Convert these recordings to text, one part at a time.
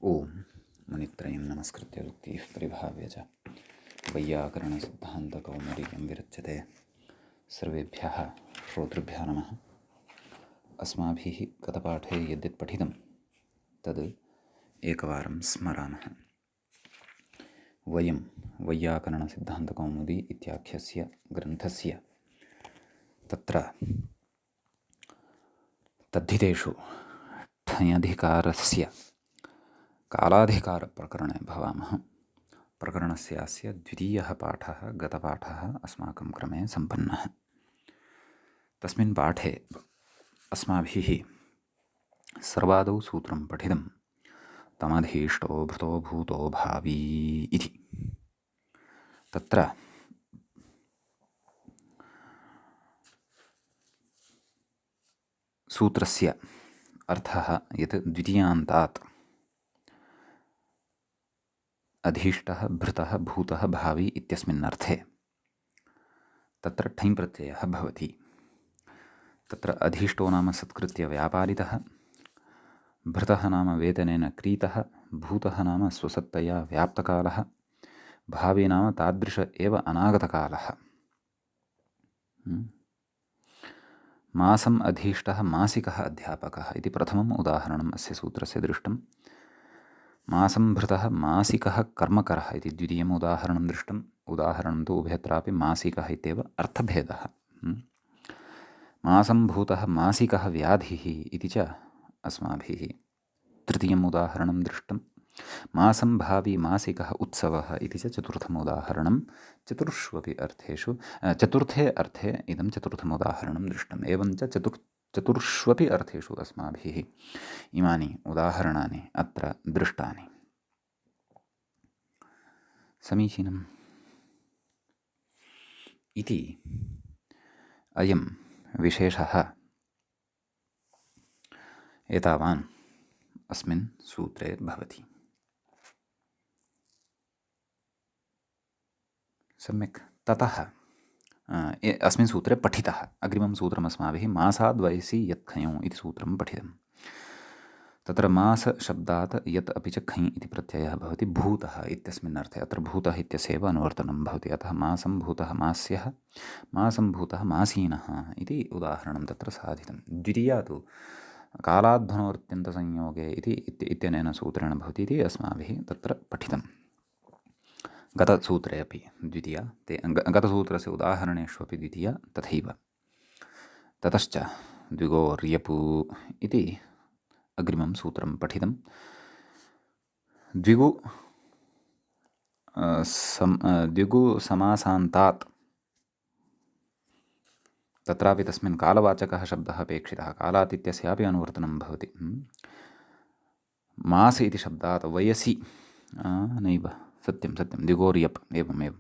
ओम मुनित्रयं नमस्कृत्य युक्तिः परिभाव्य च वैयाकरणसिद्धान्तकौमुदीं विरच्यते। सर्वेभ्यः श्रोतृभ्यः नमः। अस्माभिः गतपाठे यद्यत् पठितं तद् एकवारं स्मरामः। वयं वैयाकरणसिद्धान्तकौमुदी इत्याख्यस्य ग्रन्थस्य तत्र तद्धितेषु ठञधिकारस्य कालाधिकारप्रकरणे भवामः। प्रकरणस्यास्य द्वितीयः पाठः गतपाठः अस्माकं क्रमे सम्पन्नः। तस्मिन् पाठे अस्माभिः सर्वादौ सूत्रं पठितं तमधीष्टो भृतो भूतो भावी इति। तत्र सूत्रस्य अर्थः यत् द्वितीयान्तात् अधीष्टः भृतः भूतः भावी इत्यस्मिन् अर्थे तत्र ठञ् प्रत्ययः भवति। तत्र अधीष्टो नाम सत्कृत्य व्यापारितः, भृतः नाम वेतनेन क्रीतः, भूतः नाम स्वसत्तया व्याप्तकालः, भावी नाम तादृश एव अनागतकालः। मासम् अधीष्टः मासिकः अध्यापकः इति प्रथमम् उदाहरणम् अस्य सूत्रस्य दृष्टम्। मासं भृतः मासिकः कर्मकरः इति द्वितीयम् उदाहरणं दृष्टम्। उदाहरणं तु उभयत्रापि मासिकः इत्येव अर्थभेदः। मासं भूतः मासिकः व्याधिः इति च अस्माभिः तृतीयम् उदाहरणं दृष्टम्। मासं भावी मासिकः उत्सवः इति च चतुर्थम् उदाहरणं। चतुर्ष्वपि अर्थेषु चतुर्थे अर्थे इदं चतुर्थम् उदाहरणं दृष्टम्। एवं च चतुर्ष्वपि अर्थेषु अस्माभिः इमानि उदाहरणानि अत्र दृष्टानि। समीचीनम् इति अयं विशेषः एतावान् अस्मिन् सूत्रे भवति। सम्यक्। ततः अस्मिन् सूत्रे पठितः अग्रिमं सूत्रमस्माभिः मासाद्वयसि यत् खञौ इति सूत्रं पठितम्। तत्र मासशब्दात् यत् अपि च खञ् इति प्रत्ययः भवति भूतः इत्यस्मिन् अर्थे। अत्र भूतः इत्यस्यैव अनुवर्तनं भवति। अतः मासं भूतः मास्यः, मासं भूतः मासीनः इति उदाहरणं तत्र साधितं। द्वितीया तु कालाध्वनोऽत्यन्तसंयोगे इत्यनेन सूत्रेण भवति इति अस्माभिः तत्र पठितं। गतसूत्रे अपि द्वितीया, गतसूत्रस्य उदाहरणेष्वपि द्वितीया तथैव। ततश्च द्विगोर्यपु इति अग्रिमं सूत्रं पठितं। द्विगु समासान्तात् तत्रापि तस्मिन् कालवाचकः शब्दः अपेक्षितः। कालात् इत्यस्यापि अनुवर्तनं भवति। मास इति शब्दात् वयसि नैव सत्यं द्विगोर्यप् एवमेव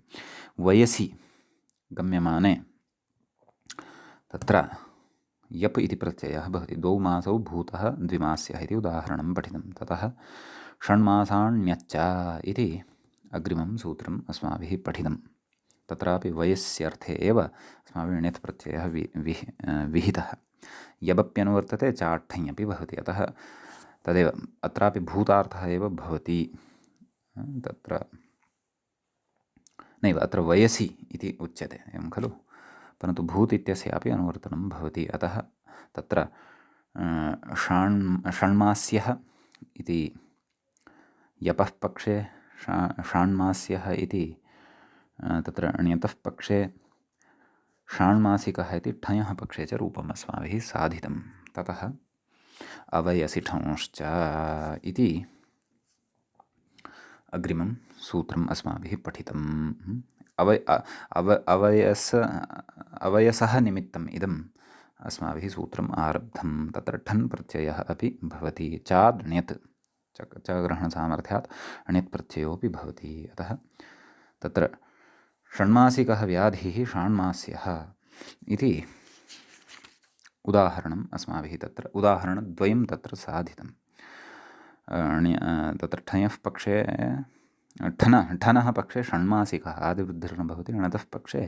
वयसि गम्यमाने तत्र यप् इति प्रत्ययः भवति। द्वौ मासौ भूतः द्विमास्यः इति उदाहरणं पठितं। ततः षण्मासाण्यच्च इति अग्रिमं सूत्रम् अस्माभिः पठितं। तत्रापि वयस्यर्थे एव अस्माभिः ण्यत् प्रत्ययः विहितः। यबप्यनुवर्तते चाठ्ठञ् भवति। अतः तदेव अत्रापि भूतार्थः एव भवति। तत्र नैव अत्र वयसि इति उच्यते एवं खलु, परन्तु भूत् इत्यस्यापि अनुवर्तनं भवति। अतः तत्र षण्मास्यः इति यपः पक्षे, षाण्मास्यः इति तत्र ण्यतः पक्षे, षाण्मासिकः इति ठञः पक्षे च रूपम् अस्माभिः साधितं। ततः अवयसि ठंश्च इति अग्रिमं सूत्रम् अस्माभिः पठितम्। अवयसः निमित्तम् इदम् अस्माभिः सूत्रम् आरब्धं। तत्र ठन् प्रत्ययः अपि भवति। चाद् ण्यत् च ग्रहणसामर्थ्यात् ण्यत् प्रत्ययोऽपि भवति। अतः तत्र षण्मासिकः व्याधिः षाण्मास्यः इति उदाहरणम् अस्माभिः तत्र उदाहरणद्वयं तत्र साधितं। तत्र ठञः पक्षे ठनः पक्षे षण्मासिकः आदिवृद्धिर्न भवति। णतः पक्षे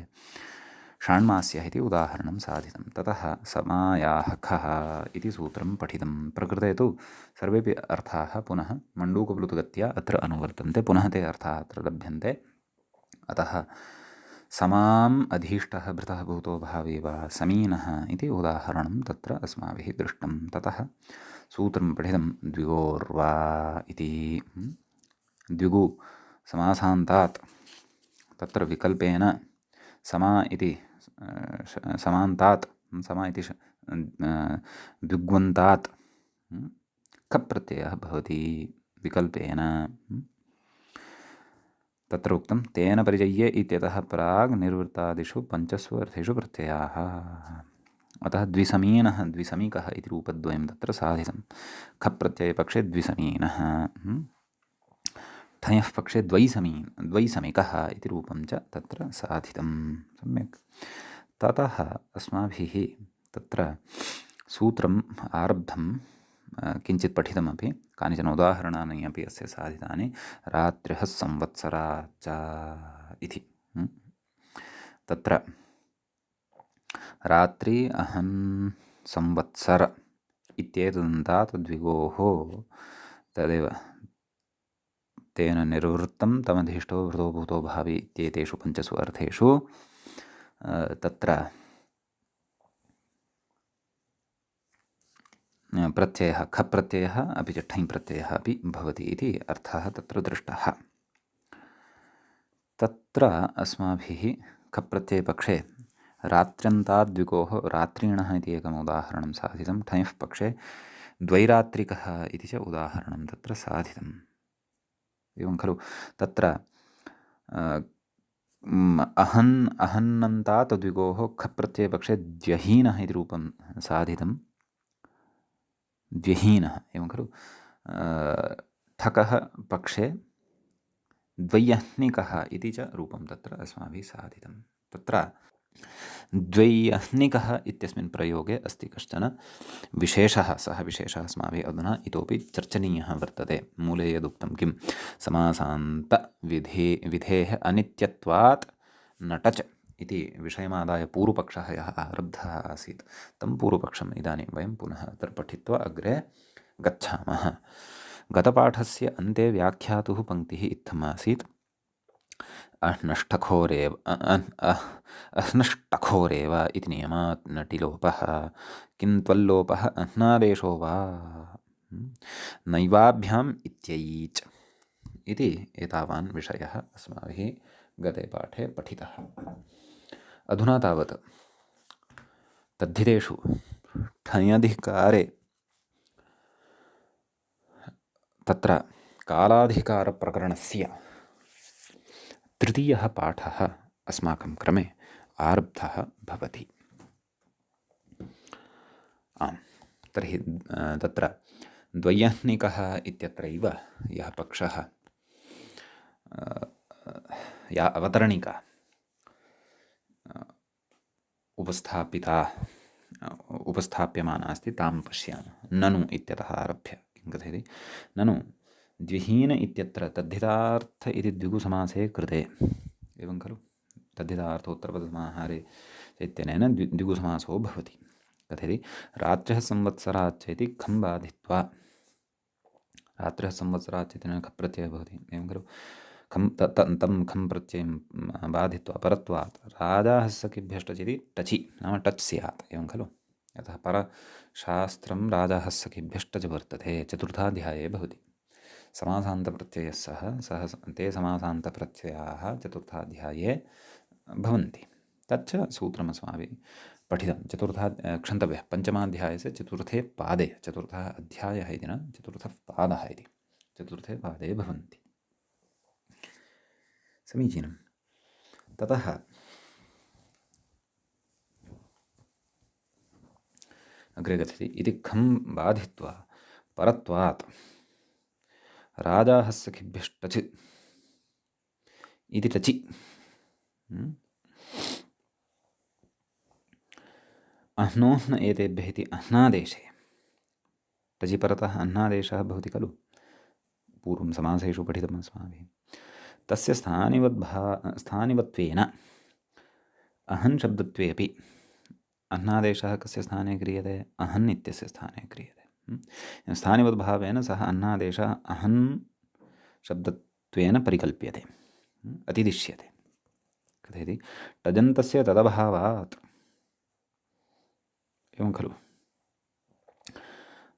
षाण्मास्यः इति उदाहरणं साधितं। ततः समायाः खः इति सूत्रं पठितं। प्रकृते तु सर्वेपि अर्थाः पुनः मण्डूकप्लुतगत्या अत्र अनुवर्तन्ते, पुनः ते अर्थाः अत्र लभ्यन्ते। अतः समाम् अधीष्टः भृतः भूतो भावी वा समीनः इति उदाहरणं तत्र अस्माभिः दृष्टं। ततः सूत्रं पठितं द्विगोर्वा इति। द्विगु समासान्तात् तत्र विकल्पेन समा इति समान्तात् समा इति द्विग्वन्तात् खप् प्रत्ययः भवति विकल्पेन। तत्र उक्तं तेन परिचय्ये इत्यतः प्राग् निर्वृत्तादिषु पञ्चसु अर्थेषु प्रत्ययाः। अतः द्विसमीनः द्विसमीकः इति रूपद्वयं तत्र साधितं। खप् प्रत्ययपक्षे द्विसमीनः, ठञः पक्षे द्वैसमिकः इति रूपं च तत्र साधितं। सम्यक्। ततः अस्माभिः तत्र सूत्रम् आरब्धं, किञ्चित् पठितमपि, कानिचन उदाहरणानि अपि अस्य साधितानि। रात्र्यः संवत्सरा च इति। तत्र रात्रि अहं संवत्सर इत्येतदन्तात् द्विगोः तदेव तेन निर्वृत्तं तमधीष्टो वृतो भूतो भावी इत्येतेषु पञ्चसु अर्थेषु तत्र प्रत्ययः खप् प्रत्ययः अपि च ठञ् प्रत्ययः अपि भवति इति अर्थः तत्र दृष्टः। तत्र अस्माभिः खप् प्रत्ययपक्षे रात्र्यन्ताद्विगोः रात्रिणः इति एकम् उदाहरणं साधितं। ठञः पक्षे द्वैरात्रिकः इति च उदाहरणं तत्र साधितम्। एवं खलु। तत्र अहन्नन्तात् द्विगोः खप् प्रत्ययपक्षे द्व्यहीनः इति रूपं साधितं। द्व्यहीनः एवं खलु। ठकः पक्षे द्वैयह्निकः इति च रूपं तत्र अस्माभिः साधितं। तत्र द्वैयह्निकः इत्यस्मिन् प्रयोगे अस्ति कश्चन विशेषः। सः विशेषः अस्माभिः अधुना इतोपि चर्चनीयः वर्तते। मूले यदुक्तं किं समासान्तविधेः अनित्यत्वात् नटच इति विषयमादाय पूर्वपक्षः यः आरब्धः आसीत्, तं पूर्वपक्षम् इदानीं वयं पुनः अत्र पठित्वा अग्रे गच्छामः। गतपाठस्य अन्ते व्याख्यातुः पङ्क्तिः इत्थमासीत्। अह्नष्टखोरेव अह्नष्टखोरेव इति नियमात् नटिलोपः किन्त्वल्लोपः अह्नादेशो वा नैवाभ्याम् इत्यैच इति एतावान् विषयः अस्माभिः गते पाठे पठितः। अधुना तावत् तद्धितेषु ठञधिकारे तत्र कालाधिकारप्रकरणस्य तृतीयः पाठः अस्माकं क्रमे आरब्धः भवति। आम्, तर्हि तत्र द्वैयह्निकः इत्यत्रैव यः पक्षः, या अवतरणिका उपस्थाप्यमाना अस्ति तां पश्यामः। ननु इत्यतः आरभ्य किं कथयति? ननु द्विहीन इत्यत्र तद्धितार्थ इति द्विगुसमासे कृते। एवं खलु। तद्धितार्थोत्तरपदसमाहारे चैत्यनेन द्विगुसमासो भवति। कथयति? रात्र्यः संवत्सराच्च इति खं बाधित्वा, रात्र्यः संवत्सराच्च इति खप् प्रत्ययः भवति। एवं खलु। तं खं प्रत्ययं बाधित्वा परत्वात् राजाहस्सखिभ्यश्टचिति टचि नाम टच् स्यात्। एवं खलु। यतः परशास्त्रं राजाहस्सखिभ्यश्टच वर्तते, चतुर्थाध्याये भवति। समासान्तप्रत्ययः सः ते समासान्तप्रत्ययाः चतुर्थाध्याये भवन्ति। तच्च सूत्रमस्माभिः पठितं। क्षन्तव्यः पञ्चमाध्यायस्य चतुर्थे पादे, चतुर्थः अध्यायः इति न, चतुर्थः पादः इति, चतुर्थे पादे भवन्ति। समीचीनं। ततः अग्रे गच्छति। इति खं बाधित्वा परत्वात् राजाहस्सखिभ्यश्टच् इति टचि अह्नोह्न एतेभ्यः इति अह्नादेशे टचि परतः अह्नादेशः भवति खलु। पूर्वं समासेषु पठितम् अस्माभिः। तस्य स्थानिवत्वेन अहन् शब्दत्वे अपि अह्नादेशः कस्य स्थाने क्रियते? अहन् इत्यस्य स्थाने क्रियते। स्थानिवद्भावेन सः अह्नादेशः अहन् शब्दत्वेन परिकल्प्यते, अतिदिश्यते। कथयति? टजन्तस्य तदभावात्, एवं खलु?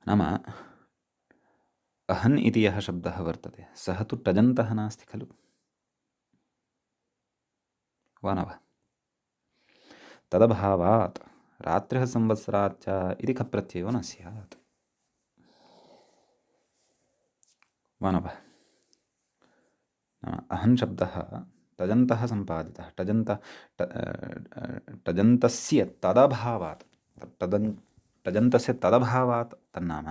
नाम अहन् इति यः शब्दः वर्तते सः तु टजन्तः नास्ति खलु, वा न वा? तदभावात् रात्रिः संवत्सराच्च इति खप्रत्ययो न स्यात्, वा न वा? नाम अहन् शब्दः टजन्तः सम्पादितः, टजन्तस्य तदभावात्, टजन्तस्य तदभावात् तन्नाम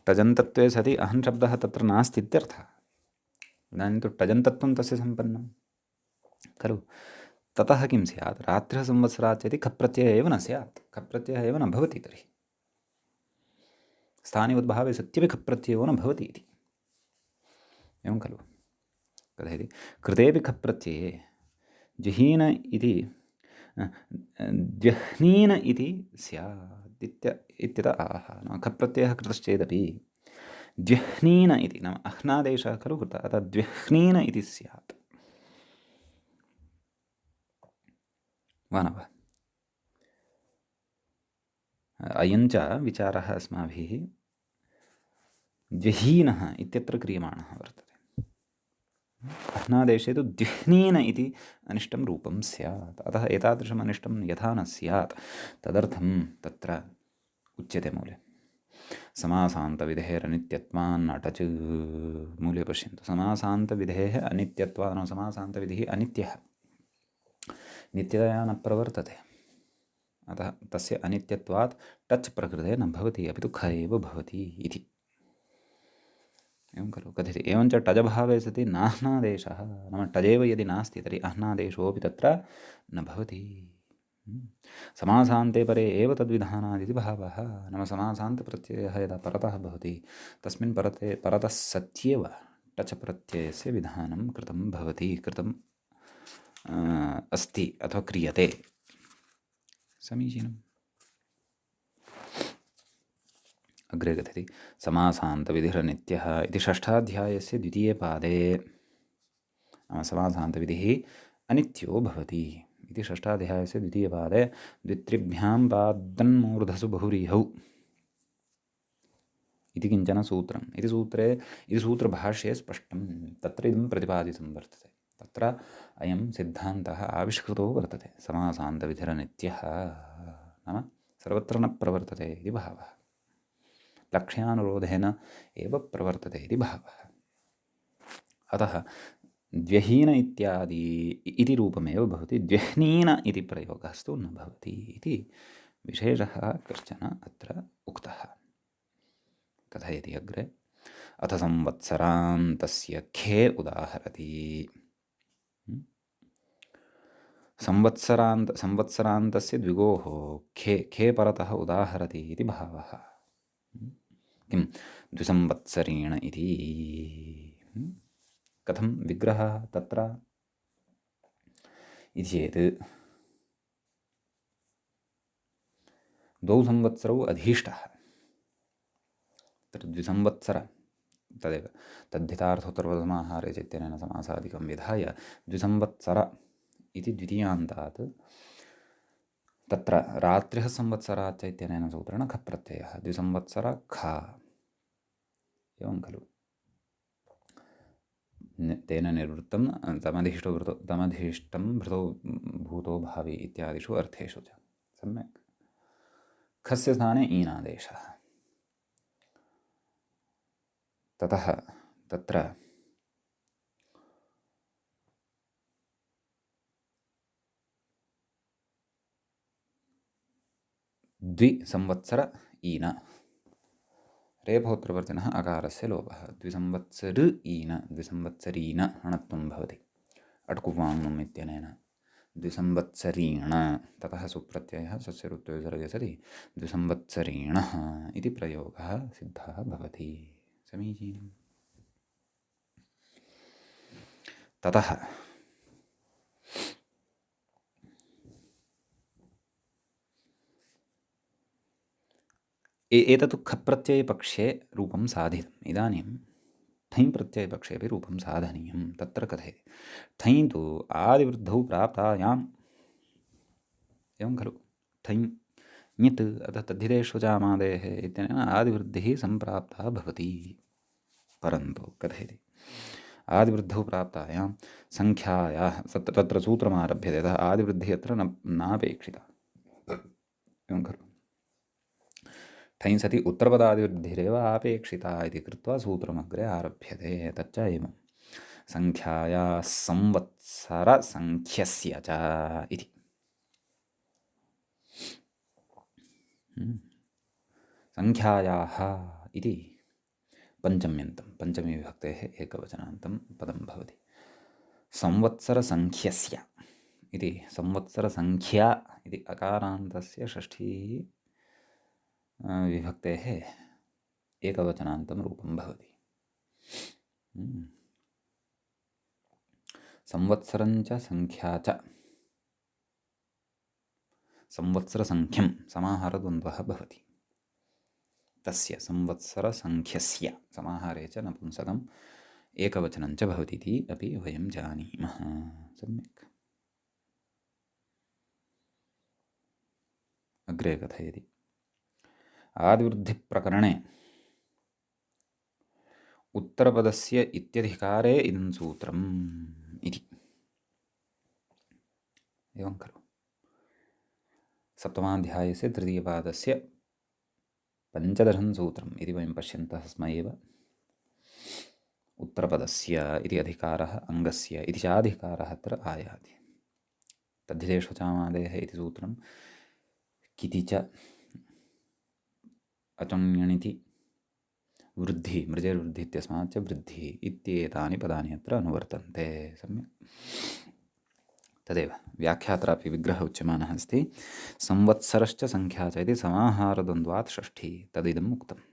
टजन्तत्वे सति अहन् शब्दः तत्र नास्ति इत्यर्थः। इदानीं तु टजन्तत्वं तस्य सम्पन्नं खलु। ततः किं स्यात्? रात्रिः संवत्सरात् इति खप्रत्ययः एव न स्यात्, खप्रत्ययः एव न भवति। तर्हि स्थानिवद्भावे सत्यपि खप्रत्ययो न भवति इति, एवं खलु? कथयति? कृतेपि खप्रत्यये जहीन इति द्यह्नीन इति स्यात् इत्यतः आह। नाम खप्रत्ययः कृतश्चेदपि द्यह्नीन इति, नाम अह्नादेशः खलु कृतः, अतः द्यह्नीन इति स्यात्, वा न वा? अयञ्च विचारः अस्माभिः द्यहीनः इत्यत्र क्रियमाणः वर्तते। अह्नादेशे तु द्यह्नीन इति अनिष्टं रूपं स्यात्, अतः एतादृशम् अनिष्टं यथा न स्यात् तदर्थं तत्र उच्यते मूले। समासान्तविधेरनित्यत्वान् अटच्, मूले पश्यन्तु। समासान्तविधेः अनित्यत्वात्, नाम समासान्तविधिः अनित्यः, नित्यतया न प्रवर्तते, अतः तस्य अनित्यत्वात् टच् प्रकृते न भवति, अपि तु ख एव भवति इति, एवं खलु? कथयति? एवञ्च टजभावे सति नाह्नादेशः, नाम टजेव यदि नास्ति तर्हि अह्नादेशोऽपि तत्र न भवति। समासान्ते परे एव तद्विधानादिति भावः। नाम समासान्तप्रत्ययः यदा परतः भवति तस्मिन् परतः सत्येव टच प्रत्ययस्य विधानं कृतं भवति, कृतम् अस्ति अथवा क्रियते। समीचीनम्। अग्रे कथयति? समासान्तविधिरनित्यः इति षष्ठाध्यायस्य द्वितीये पादे, नाम समासान्तविधिः अनित्यो भवति इति षष्ठाध्यायस्य द्वितीयपादे द्वित्रिभ्यां पादन्मूर्धसु बहुव्रीहौ इति किञ्चन सूत्रम्। इति सूत्रे, इति सूत्रभाष्ये स्पष्टं तत्र इदं प्रतिपादितं वर्तते। तत्र अयं सिद्धान्तः आविष्कृतो वर्तते। समासान्तविधिरनित्यः नाम सर्वत्र न प्रवर्तते इति भावः, लक्ष्यानुरोधेन एव प्रवर्तते इति भावः। अतः द्व्यहीन इत्यादि इति रूपमेव भवति, द्व्यह्नीन इति प्रयोगस्तु न भवति इति विशेषः कश्चन अत्र उक्तः। कथयति अग्रे? अथ संवत्सरान्तस्य खे उदाहरति। संवत्सरान्तस्य द्विगोः खे परतः उदाहरति इति भावः। किं? द्विसंवत्सरेण इति। कथं विग्रहः तत्र इति चेत् द्वौ संवत्सरौ अधीष्टः, तत्र द्विसंवत्सर तदेव तद्धितार्थोत्तरपदसमाहारे चैत्यनेन समासादिकं विधाय द्विसंवत्सर इति द्वितीयान्तात् तत्र रात्रिः संवत्सरात् चैत्यनेन सूत्रेण खप्रत्ययः द्विसंवत्सर ख, एवं खलु? तेन निर्वृत्तं तमधीष्टं भृतो भूतो भावी इत्यादिषु अर्थेषु च। सम्यक्। खस्य स्थाने ईनादेशः। ततः तत्र द्विसंवत्सर ईन, रेफोत्तरवर्तिनः अकारस्य लोपः। द्विसंवत्सर ईन, द्विसंवत्सरीन अणत्वं भवति अट्कुवाङ् इत्यनेन। द्विसंवत्सरीण, ततः सुप्रत्ययः सस्य ऋत्विसर्गे सति द्विसंवत्सरीणः इति प्रयोगः सिद्धः भवति। समीचीनम्। ततः एतत्तु खप्रत्ययपक्षे रूपं साधितम्। इदानीं ठञ् प्रत्ययपक्षेपि रूपं साधनीयं। तत्र कथयति ठञ् तु आदिवृद्धौ प्राप्तायाम् एवं खलु। ठञ् ञित् अतः तद्धितेष्वचामादेः इत्यनेन आदिवृद्धिः सम्प्राप्ता भवति। परन्तु कथयति आदिवृद्धौ प्राप्तायां सङ्ख्यायाः तत्र सूत्रमारभ्यते। अतः आदिवृद्धिः अत्र नापेक्षिता। एवं खलु। ठञ् सति उत्तरपदादिवृद्धिरेव आपेक्षिता इति कृत्वा सूत्रमग्रे आरभ्यते। तच्च एवं सङ्ख्यायाः संवत्सरसङ्ख्यस्य च इति। सङ्ख्यायाः इति पञ्चम्यन्तं पञ्चमीविभक्तेः एकवचनान्तं पदं भवति। संवत्सरसङ्ख्यस्य इति संवत्सरसङ्ख्या इति अकारान्तस्य षष्ठी विभक्तेः एकवचनान्तं रूपं भवति। संवत्सरञ्च सङ्ख्या च संवत्सरसङ्ख्यं समाहारद्वन्द्वः भवति। तस्य संवत्सरसङ्ख्यस्य समाहारे च नपुंसकम् एकवचनं च भवति इति अपि वयं जानीमः। सम्यक्। अग्रे कथयति आदिवृद्धिप्रकरणे उत्तरपदस्य इत्यधिकारे इदं सूत्रम् इति। एवं खलु। सप्तमाध्यायस्य तृतीयपादस्य पञ्चदशं सूत्रम् इति वयं पश्यन्तः स्म एव। उत्तरपदस्य इति अधिकारः अङ्गस्य इति चाधिकारः अत्र आयाति। तद्धितेष्वचामादेः इति सूत्रं किति च अचण्यणिति वृद्धि मृजेर्वृद्धि इत्यस्मात् च वृद्धिः इत्येतानि पदानि अत्र अनुवर्तन्ते। सम्यक्। तदेव व्याख्यात्रापि विग्रहः उच्यमानः अस्ति। संवत्सरश्च सङ्ख्या च इति समाहारद्वन्द्वात् षष्ठी तदिदम् उक्तम्।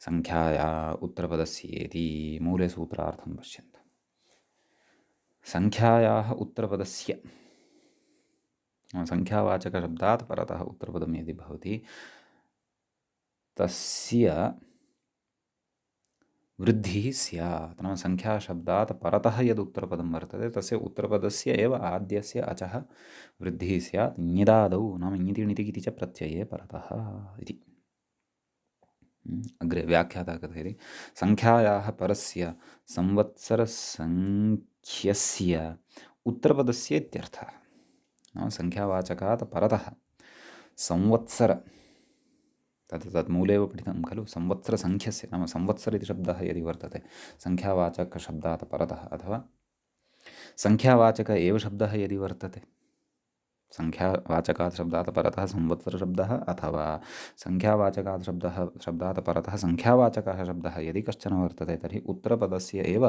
सङ्ख्याया उत्तरपदस्येति मूले सूत्रार्थं पश्यन्तु। सङ्ख्यायाः उत्तरपदस्य सङ्ख्यावाचकशब्दात् परतः उत्तरपदं यदि भवति तस्य वृद्धिः स्यात्। नाम सङ्ख्याशब्दात् परतः यद् उत्तरपदं वर्तते तस्य उत्तरपदस्य एव आद्यस्य अचः वृद्धिः स्यात् ञिदादौ नाम ञिति णिति इति च प्रत्यये परतः इति। अग्रे व्याख्याता कथयति सङ्ख्यायाः परस्य संवत्सरसङ्ख्यस्य उत्तरपदस्य इत्यर्थः। नाम सङ्ख्यावाचकात् परतः संवत्सर तत् मूलेव पठितं खलु। संवत्सरसङ्ख्यस्य नाम संवत्सर इति शब्दः यदि वर्तते सङ्ख्यावाचकशब्दात् परतः अथवा सङ्ख्यावाचक एव शब्दः यदि वर्तते सङ्ख्यावाचकात् शब्दात् परतः संवत्सरशब्दः अथवा सङ्ख्यावाचकात् शब्दात् परतः सङ्ख्यावाचकः शब्दः यदि कश्चन वर्तते तर्हि उत्तरपदस्य एव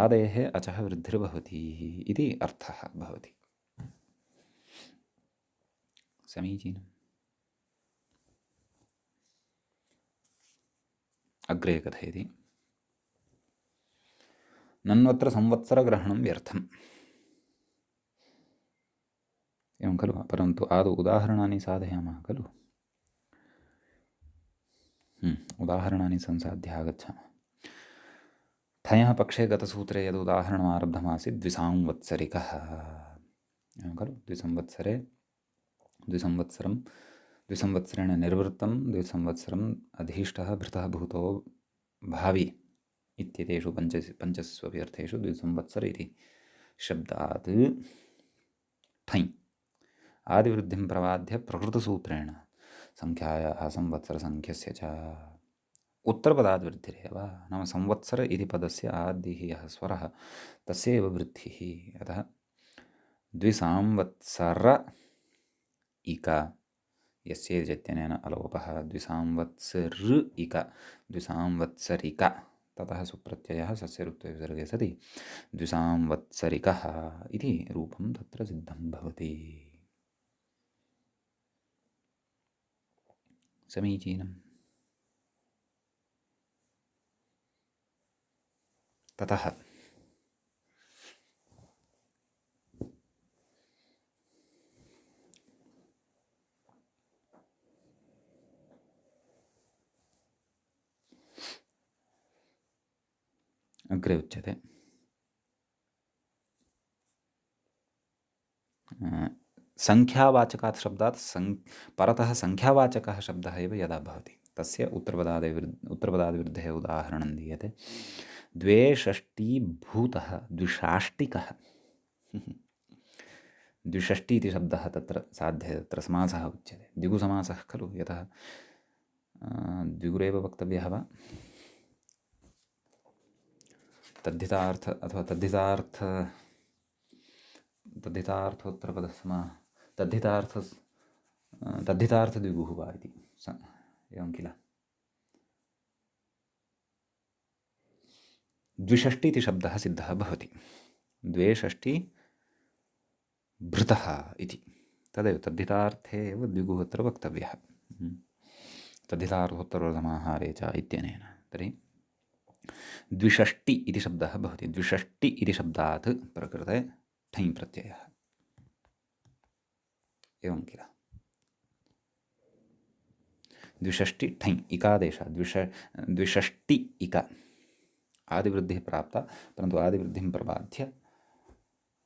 आदेः अचः वृद्धिर्भवति इति अर्थः भवति। समीचीनम्। अग्रे कथयति नन्वत्र संवत्सरग्रहणं व्यर्थम्। एवं खलु। परन्तु आदौ उदाहरणानि साधयामः खलु। उदाहरणानि संसाध्य आगच्छामः। ठञः पक्षे गतसूत्रे यद् उदाहरणम् आरब्धमासीत् द्विसंवत्सरिकः। एवं खलु। द्विसंवत्सरेण निर्वृत्तं द्विसंवत्सरम् अधीष्टः भृतः भूतो भावी इत्येतेषु पञ्चस्वपि अर्थेषु द्विसंवत्सर इति शब्दात् ठञ् आदिवृद्धिं प्रवाद्य प्रकृतसूत्रेण सङ्ख्यायाः संवत्सरसङ्ख्यस्य च उत्तरपदाद्वृद्धिरेव। नाम संवत्सर इति पदस्य आदिः यः स्वरः तस्य एव वृद्धिः। अतः द्विसंवत्सर इक यस्य इत्यनेन अलोपः द्विसंवत्सर इक द्विसंवत्सरिक ततः सुप्रत्ययः सस्य ऋत्वे विसर्गे सति द्विसंवत्सरिकः इति रूपं तत्र सिद्धं भवति। समीचीनम्। ततः अग्रे उच्यते संख्यावाचकात् शब्दात् परतः संख्यावाचकः शब्दः एव यदा भवति तस्य उत्तरपदादिवृद्धेः उदाहरणं दीयते द्वे षष्टिभूतः द्विषाष्टिकः द्विषष्टि इति शब्दः तत्र साध्यते तत्र समासः उच्यते द्विगुसमासः खलु यतः द्विगुरेव वक्तव्यः वा तद्धितार्थ अथवा तद्धितार्थोत्तरपदसमा तद्धितार्थद्विगुः वा इति एवं किल द्विषष्टि इति शब्दः सिद्धः भवति द्वे षष्टि भृतः इति तदेव तद्धितार्थे एव द्विगुः अत्र वक्तव्यः तद्धितार्थोत्तरसमाहारे च इत्यनेन तर्हि द्विषष्टि इति शब्दः भवति द्विषष्टि इति शब्दात् प्रकृते ठञ् प्रत्ययः एवं किल द्विषष्टि ठञ् इकादेशः द्विषष्टि इक आदिवृद्धिः प्राप्ता परन्तु आदिवृद्धिं प्रबाध्य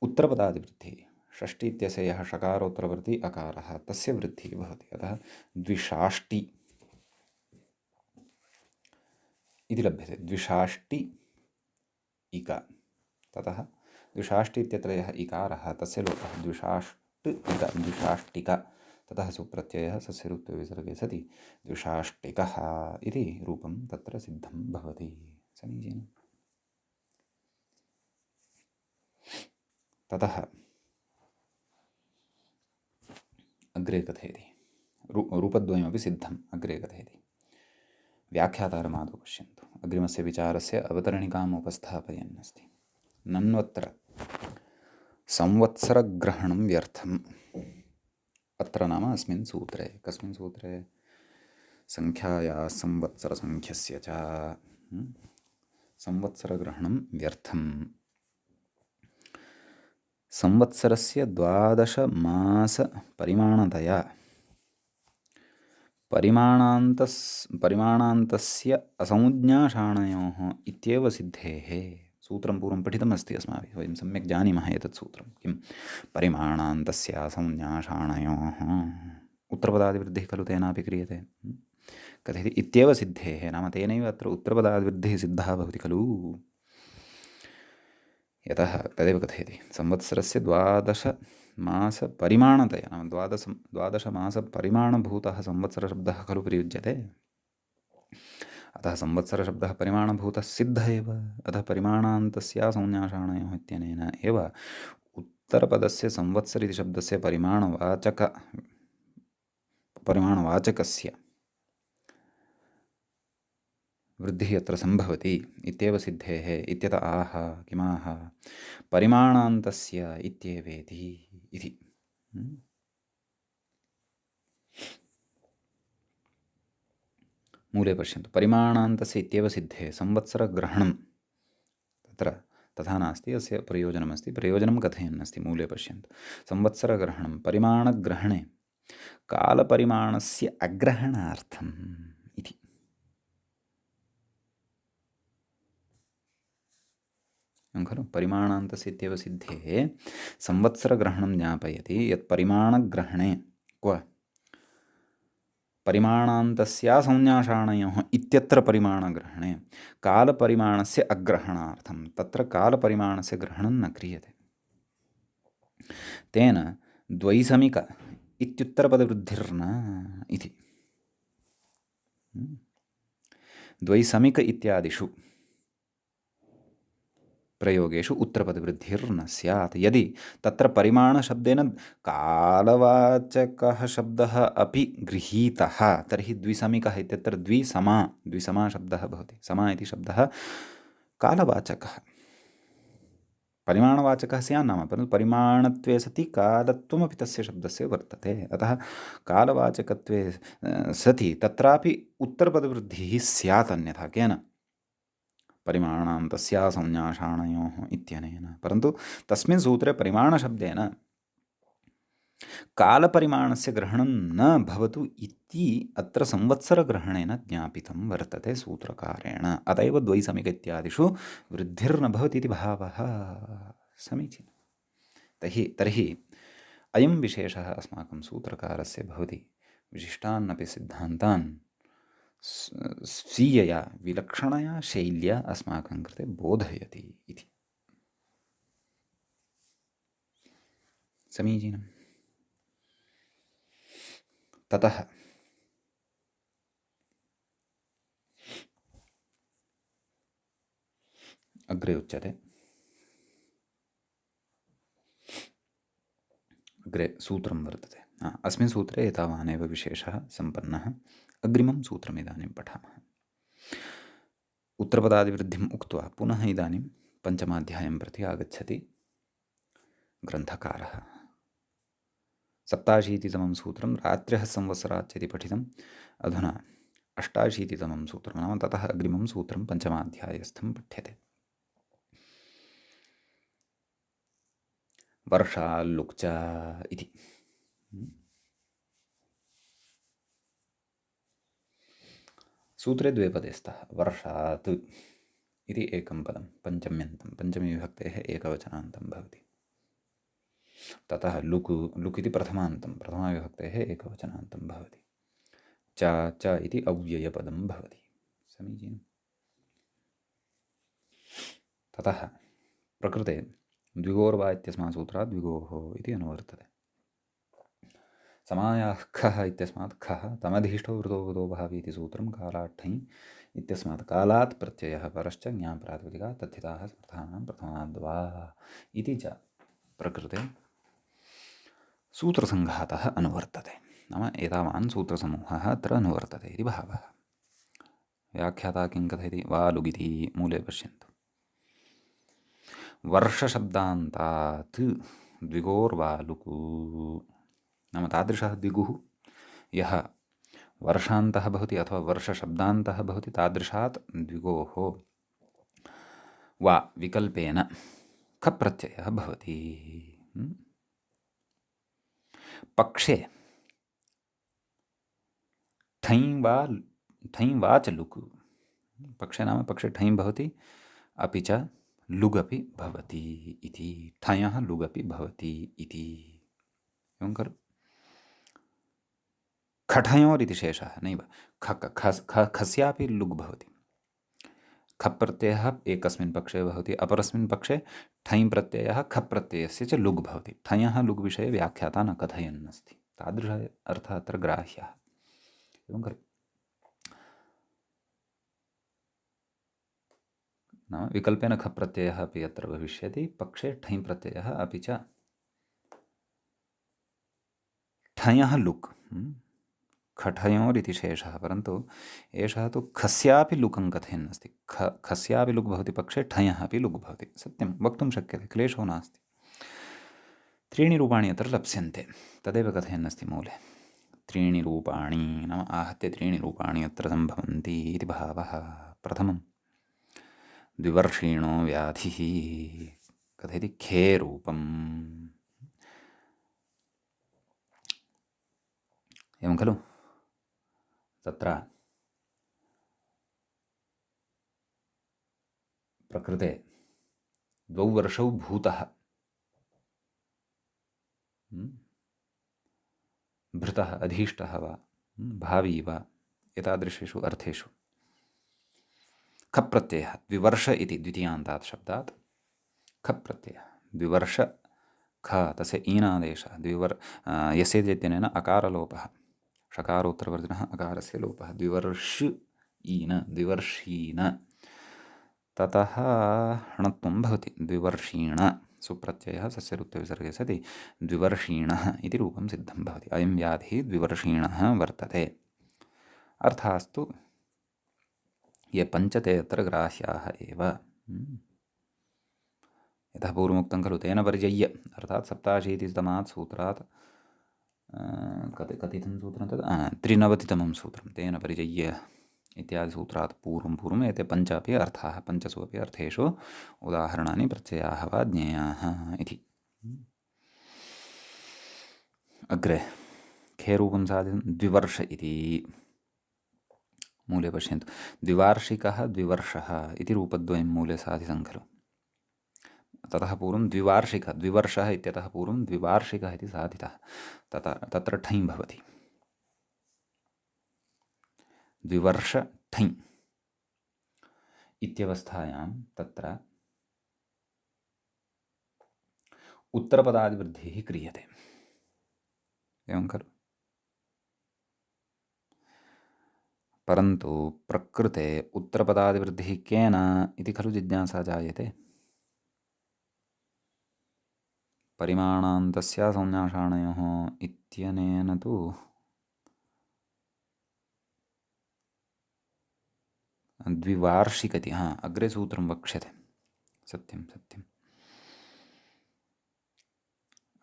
उत्तरपदादिवृद्धिः षष्टि इत्यस्य यः षकारोत्तरवर्ती अकारः तस्य वृद्धिः भवति अतः द्विषाष्टि इति लभ्यते द्विषाष्टि इक ततः द्विषाष्टि इत्यत्र यः इकारः तस्य लोपः द्विषाष्टिक ततः सुप्रत्ययः सस्यरुत्वविसर्गे सति द्विषाष्टिकः इति रूपं तत्र सिद्धं भवति समीचीनम् ततः अग्रे कथयति रूपद्वयमपि सिद्धम् अग्रे कथयति व्याख्यातारमादौ पश्यन्तु अग्रिमस्य विचारस्य अवतरणिकाम् उपस्थापयन्नस्ति नन्वत्र संवत्सरग्रहणं व्यर्थम् अत्र नाम अस्मिन् सूत्रे कस्मिन् सूत्रे संख्याया संवत्सरसंख्यस्य च संवत्सरग्रहणं व्यर्थम् संवत्सरस्य 12 मासपरिमाणतया परिमाणान्तस्य असंज्ञाषाणयोः इत्येव सिद्धेः सूत्रं पूर्वं पठितमस्ति अस्माभिः वयं सम्यक् जानीमः एतत् सूत्रं किं परिमाणान्तस्य असंज्ञाषाणयोः उत्तरपदादिवृद्धिः खलु तेनापि क्रियते कथयति इत्येव सिद्धेः नाम तेनैव अत्र उत्तरपदादिवृद्धिः सिद्धः भवति खलु यतः तदेव कथयति संवत्सरस्य 12 मासपरिमाणतया नाम 12 मासपरिमाणभूतः संवत्सरशब्दः खलु प्रयुज्यते अतः संवत्सरशब्दः परिमाणभूतः सिद्धः एव अतः परिमाणान्तस्य संज्ञाषाणयोः इत्यनेन एव उत्तरपदस्य संवत्सर इति शब्दस्य परिमाणवाचकस्य वृद्धिः अत्र सम्भवति इत्येव सिद्धेः इत्यत आह किमाह परिमाणान्तस्य इत्येवेति इति मूले पश्यन्तु परिमाणान्तस्य इत्येव सिद्धे संवत्सरग्रहणं तत्र तथा नास्ति अस्य प्रयोजनमस्ति प्रयोजनं कथयन्नस्ति मूले पश्यन्तु संवत्सरग्रहणं परिमाणग्रहणे कालपरिमाणस्य अग्रहणार्थम् इति खलु परिमाणान्तस्य इत्येव सिद्धेः संवत्सरग्रहणं ज्ञापयति यत् परिमाणग्रहणे क्व परिमाणान्तस्य संज्ञाषाणयोः इत्यत्र परिमाणग्रहणे कालपरिमाणस्य अग्रहणार्थं तत्र कालपरिमाणस्य ग्रहणं न क्रियते तेन द्वैसमिक इत्युत्तरपदवृद्धिर्न इति द्वैसमिक इत्यादिषु प्रयोगेषु उत्तरपदवृद्धिर्न स्यात् यदि तत्र परिमाणशब्देन कालवाचकः शब्दः अपि गृहीतः तर्हि द्विसमिकः इत्यत्र द्विसमा शब्दः भवति समा इति शब्दः कालवाचकः परिमाणवाचकः स्यात् नाम परन्तु परिमाणत्वे सति कालत्वमपि तस्य शब्दस्य वर्तते अतः कालवाचकत्वे सति तत्रापि उत्तरपदवृद्धिः स्यात् अन्यथा केन परिमाणान्तस्य संज्ञाषाणयोः इत्यनेन परन्तु तस्मिन् सूत्रे परिमाणशब्देन कालपरिमाणस्य ग्रहणं न भवतु इति अत्र संवत्सरग्रहणेन ज्ञापितं वर्तते सूत्रकारेण। अत एव द्वैसमिक इत्यादिषु वृद्धिर्न भवति इति भावः। समीचीनं। तर्हि अयं विशेषः अस्माकं सूत्रकारस्य भवति विशिष्टान्नपि सिद्धान्तान् स्वीयया विलक्षणया शैल्या अस्माकं कृते बोधयति इति। समीचीनम्। ततः अग्रे उच्यते, अग्रे सूत्रं वर्तते। अस्मिन् सूत्रे एतावानेव विशेषः सम्पन्नः। अग्रिमं सूत्रमिदानीं पठामः। उत्तरपदादिवृद्धिम् उक्त्वा पुनः इदानीं पञ्चमाध्यायं प्रति आगच्छति ग्रन्थकारः। 87तमं सूत्रं रात्र्यः संवत्सरात् इति पठितम्। अधुना 88तमं सूत्रं नाम ततः अग्रिमं सूत्रं पञ्चमाध्यायस्थं पठ्यते। वर्षाल्लुक्च इति। सूत्रे द्वे पदे स्तः। वर्षात् इति एकं पदं पञ्चम्यन्तं, पञ्चमीविभक्तेः एकवचनान्तं भवति। ततः लुक्, लुक् इति प्रथमान्तं, प्रथमाविभक्तेः एकवचनान्तं भवति। च इति अव्ययपदं भवति। समीचीनम्। ततः प्रकृते द्विगोर्वा इत्यस्मात् सूत्रात् द्विगोः इति अनुवर्तते। समायाः खः इत्यस्मात् खः, तमधीष्टो वृतो वृतो भावी इति सूत्रं कालाट्ठञ् इत्यस्मात् कालात् प्रत्ययः परश्च ज्ञाप्रातिपदिका तथिताः समर्थानां प्रथमाद्वा इति च प्रकृते सूत्रसङ्घातः अनुवर्तते। नाम एतावान् सूत्रसमूहः अत्र अनुवर्तते इति भावः। व्याख्याता किं कथयति? वा लुगिति मूले पश्यन्तु। वर्षशब्दान्तात् द्विगोर्वा लुकु नाम तादृशः द्विगुः यः वर्षान्तः भवति अथवा वर्षशब्दान्तः भवति, तादृशात् द्विगोः वा विकल्पेन खप्रत्ययः भवति। पक्षे ठञ् वा च लुक्। पक्षे नाम पक्षे ठञ् भवति, अपि च लुगपि भवति इति। ठञः लुगपि भवति इति। एवं खलु? खठयोरिति शेषः नैव, खस्यापि लुग् भवति। खप् प्रत्ययः एकस्मिन् पक्षे भवति, अपरस्मिन् पक्षे ठञ् प्रत्ययः खप् प्रत्ययस्य च लुग् भवति। ठञः लुग् विषये व्याख्याता न कथयन् अस्ति। तादृशः अर्थः अत्र ग्राह्यः। एवं खलु? नाम विकल्पेन खप् प्रत्ययः अपि अत्र भविष्यति, पक्षे ठञ् प्रत्ययः अपि च ठञः लुक्। खठयोरिति शेषः, परन्तु एषः तु खस्यापि लुकं कथयन् अस्ति। खस्यापि लुक् भवति पक्षे, ठञः अपि लुक् भवति। सत्यं वक्तुं शक्यते, क्लेशो नास्ति। त्रीणि रूपाणि अत्र लप्स्यन्ते, तदेव कथयन् अस्ति मूले। त्रीणि रूपाणि नाम आहत्य त्रीणि रूपाणि अत्र सम्भवन्ति इति भावः। प्रथमं द्विवर्षीणो व्याधिः कथयति खे रूपम्। एवं खलु? तत्र प्रकृते द्वौ वर्षौ भूतः, भृतः अधीष्टः वा भावी वा एतादृशेषु अर्थेषु खप् प्रत्ययः द्विवर्ष इति द्वितीयान्तात् शब्दात् खप् प्रत्ययः द्विवर्ष ख तस्य ईनादेशः यस्य इत्यनेन अकारलोपः, षकारोत्तरवर्तिनः अकारस्य लोपः। द्विवर्ष ईन द्विवर्षीण, ततः णत्वं भवति द्विवर्षीण। सुप्रत्ययः सस्य रुत्वविसर्गे सति द्विवर्षीणः इति रूपं सिद्धं भवति। अयं व्याधिः द्विवर्षीणः वर्तते। अर्थास्तु ये पञ्चते अत्र ग्राह्याः एव। यतः पूर्वमुक्तं खलु तेन पर्यय्य, अर्थात् 87तमात् सूत्रात् कथितं सूत्रं तद् 93तमं सूत्रं तेन पर्यय्य इत्यादि सूत्रात् पूर्वम् एते पञ्च अपि अर्थाः, पञ्चसु अपि अर्थेषु उदाहरणानि प्रत्ययाः वा ज्ञेयाः इति। अग्रे खेरूपं साधितं द्विवर्ष इति मूले पश्यन्तु। द्विवार्षिकः द्विवर्षः इति रूपद्वयं मूले साधितं खलु। ततः पूर्वं द्विवर्षः इत्यतः पूर्वं द्विवार्षिकः इति साधितः। तत्र ठञ् भवति। द्विवर्ष ठञ् इत्यवस्थायां तत्र उत्तरपदादिवृद्धिः क्रियते। एवं खलु। परन्तु प्रकृते उत्तरपदादिवृद्धिः केन इति खलु जिज्ञासा जायते। परिमाणान्तस्य संन्यासाणयोः इत्यनेन तु द्विवार्षिकति अग्रे सूत्रं वक्ष्यते। सत्यं सत्यम्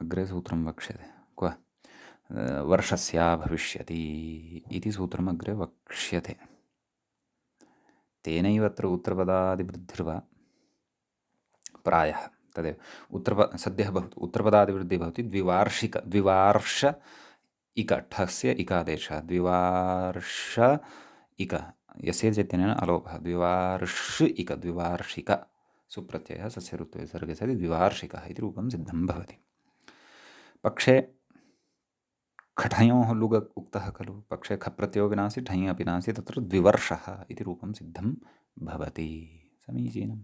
अग्रे सूत्रं वक्ष्यते। क्व वर्षस्य भविष्यति इति सूत्रम् अग्रे वक्ष्यते। तेनैव अत्र उत्तरपदादिवृद्धिर्वा प्रायः तदेव सद्यः भवतु उत्तरपदादिवृद्धिः भवति द्विवार्ष इक ठस्य इकादेशः द्विवार्ष इक यस्य चैतन्येन अलोपः द्विवार्षिक सुप्रत्ययः सस्य ऋत्वे विसर्गे सति द्विवार्षिकः इति रूपं सिद्धं भवति। पक्षे खठयोः लुग उक्तः खलु। पक्षे खप्रत्ययोऽपि नास्ति ठञ् अपि नास्ति तत्र द्विवर्षः इति रूपं सिद्धं भवति। समीचीनम्।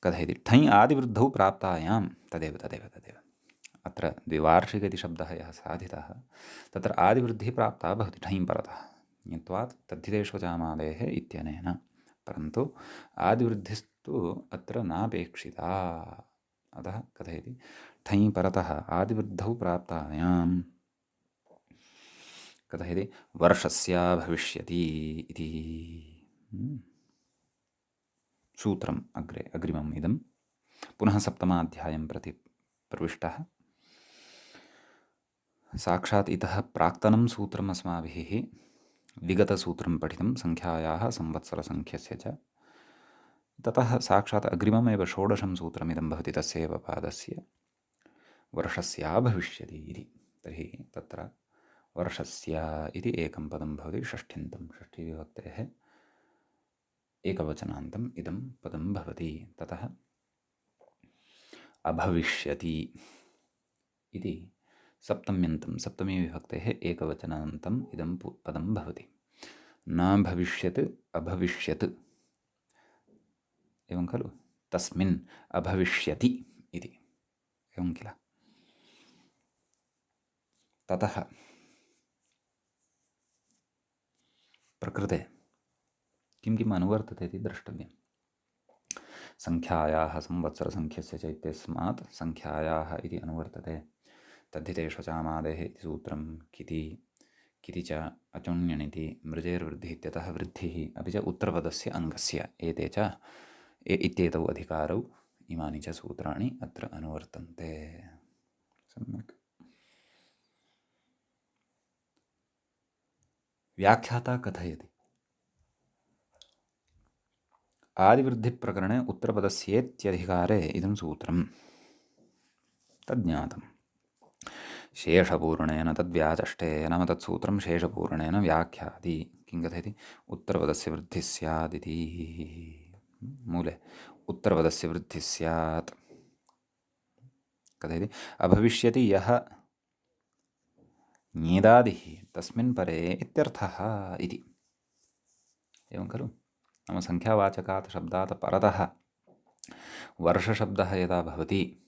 कथयति ठञ् आदिवृद्धौ प्राप्तायां तदेव अत्र द्विवार्षिक इति शब्दः यः साधितः तत्र आदिवृद्धिः प्राप्ता भवति ठञ् परतः ज्ञत्वात् तद्धितेष्वचामादेः इत्यनेन। परन्तु आदिवृद्धिस्तु अत्र नापेक्षिता। अतः कथयति ठञ् परतः आदिवृद्धौ प्राप्तायां कथयति वर्षस्य भविष्यति इति सूत्रम् अग्रिमम् इदं पुनः सप्तमाध्यायं प्रति प्रविष्टः। साक्षात् इतः प्राक्तनं सूत्रम् अस्माभिः विगतसूत्रं पठितं संख्यायाः संवत्सरसङ्ख्यस्य च। ततः साक्षात् अग्रिममेव षोडशं सूत्रमिदं भवति तस्यैव पादस्य वर्षस्य भविष्यति इति। तर्हि तत्र वर्षस्य इति एकं पदं भवति षष्ठ्यन्तं षष्ठीविभक्तेः एकवचनान्तम् इदं पदं भवति। ततः अभविष्यति इति सप्तम्यन्तं सप्तमीविभक्तेः एकवचनान्तम् इदं पदं भवति। न भविष्यत् अभविष्यत् एवं खलु। तस्मिन् अभविष्यति इति एवं किल। ततः प्रकृते किं किम् अनुवर्तते इति द्रष्टव्यम्। संख्यायाः संवत्सरसङ्ख्यस्य च इत्यस्मात् संख्यायाः इति अनुवर्तते। तद्धितेष्वचामादेः इति सूत्रं किति च अचुण्यनिति मृजेर्वृद्धिः इत्यतः वृद्धिः अपि च उत्तरपदस्य अङ्गस्य एते च इत्येतौ अधिकारौ इमानि च सूत्राणि अत्र अनुवर्तन्ते। सम्यक्। व्याख्याता कथयति आदिवृद्धिप्रकरणे उत्तरपदस्येत्यधिकारे इदं सूत्रं तज्ज्ञातम्। शेषपूर्णेन तद्व्याचष्टे नाम तत्सूत्रं शेषपूर्णेन व्याख्याति। किं कथयति उत्तरपदस्य वृद्धिः स्यादिति। मूले उत्तरपदस्य वृद्धिः स्यात् कथयति अभविष्यति यः ञेदादिः तस्मिन् परे इत्यर्थः इति। एवं खलु। नाम संख्यावाचकात् शब्दात् परतः वर्षशब्दः यदा भवति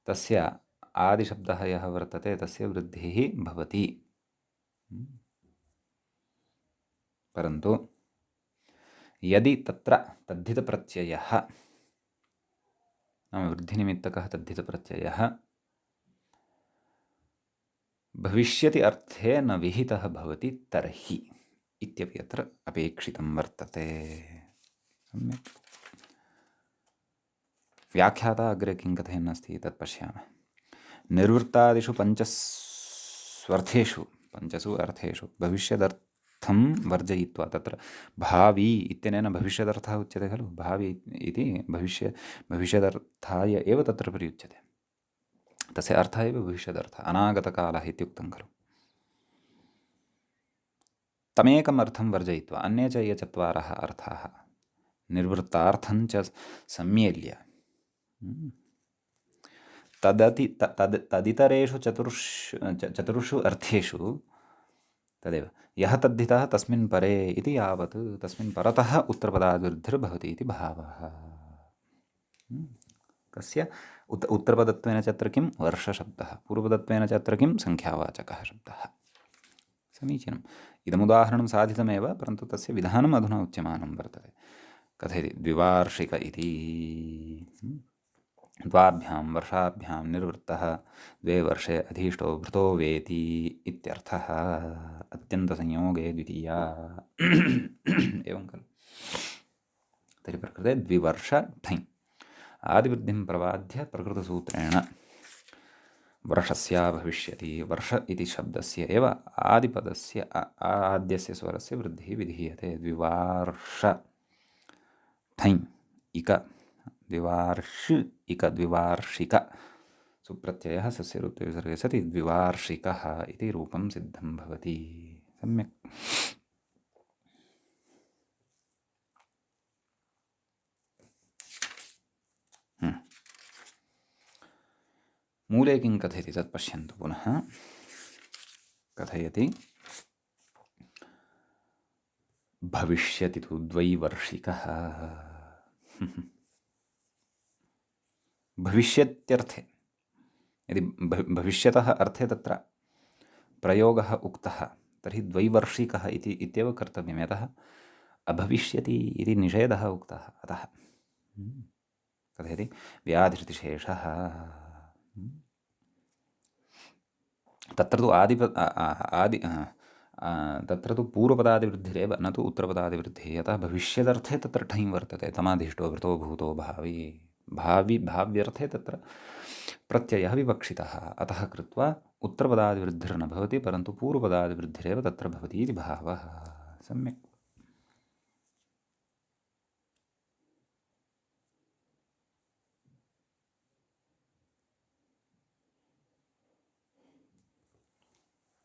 तस्य आदिशब्दः यः वर्तते तस्य वृद्धिः भवति। परन्तु यदि तत्र तद्धितप्रत्ययः नाम वृद्धिनिमित्तकः तद्धितप्रत्ययः भविष्यति अर्थे न विहितः भवति तर्हि इत्यपि अत्र अपेक्षितं वर्तते। सम्यक्। व्याख्याता अग्रे किं कथयन्नस्ति तत् पश्यामः। निर्वृत्तादिषु पञ्चसु अर्थेषु भविष्यदर्थ अर्थं वर्जयित्वा तत्र भावी इत्यनेन भविष्यदर्थः उच्यते खलु भावी इति भविष्यदर्थाय एव तत्र प्रयुज्यते तस्य अर्थः एव भविष्यदर्थः अनागतकालः इत्युक्तं खलु तमेकम् अर्थं वर्जयित्वा अन्ये च ये चत्वारः अर्थाः निर्वृत्तार्थं च सम्मेल्य तदितरेषु चतुर्षु अर्थेषु तदेव यः तद्धितः तस्मिन् परे इति यावत् तस्मिन् परतः उत्तरपदाद्वृद्धिर्भवति इति भावः कस्य उत्तरपदत्वेन च अत्र किं वर्षशब्दः पूर्वपदत्वेन च अत्र किं संख्यावाचकः शब्दः समीचीनम् इदमुदाहरणं साधितमेव परन्तु तस्य विधानम् अधुना उच्यमानं वर्तते कथयति द्विवार्षिक इति द्वाभ्यां वर्षाभ्यां निर्वृत्तः 2 वर्षे अधीष्टो भृतो वेति इत्यर्थः अत्यन्तसंयोगे द्वितीया एवं खलु तर्हि प्रकृते द्विवर्ष ठञ् आदिवृद्धिं प्रबाध्य प्रकृतसूत्रेण वर्षस्य भविष्यति वर्ष इति शब्दस्य एव आदिपदस्य आद्यस्य स्वरस्य वृद्धिः विधीयते द्विवार्ष ठञ् इक द्विवार्षिक सुप्रत्ययः सस्य रूपे विसर्गे सति द्विवार्षिकः इति रूपं सिद्धं भवति सम्यक् मूले किं कथयति तत् पश्यन्तु पुनः कथयति भविष्यति तु द्वैवर्षिकः भविष्यत्यर्थे यदि भविष्यतः अर्थे तत्र प्रयोगः उक्तः तर्हि द्वैवर्षिकः इत्येव कर्तव्यं यतः अभविष्यति इति निषेधः उक्तः अतः कथयति व्याधिर्तिशेषः तत्र तु तत्र तु पूर्वपदादिवृद्धिरेव न तु उत्तरपदादिवृद्धिः यतः भविष्यदर्थे तत्र ठञ् वर्तते तमाधिष्टो वृतो भूतो भाव्यर्थे तत्र प्रत्ययः विवक्षितः अतः कृत्वा उत्तरपदादिवृद्धिर्न भवति परन्तु पूर्वपदादिवृद्धिरेव तत्र भवति इति भावः सम्यक्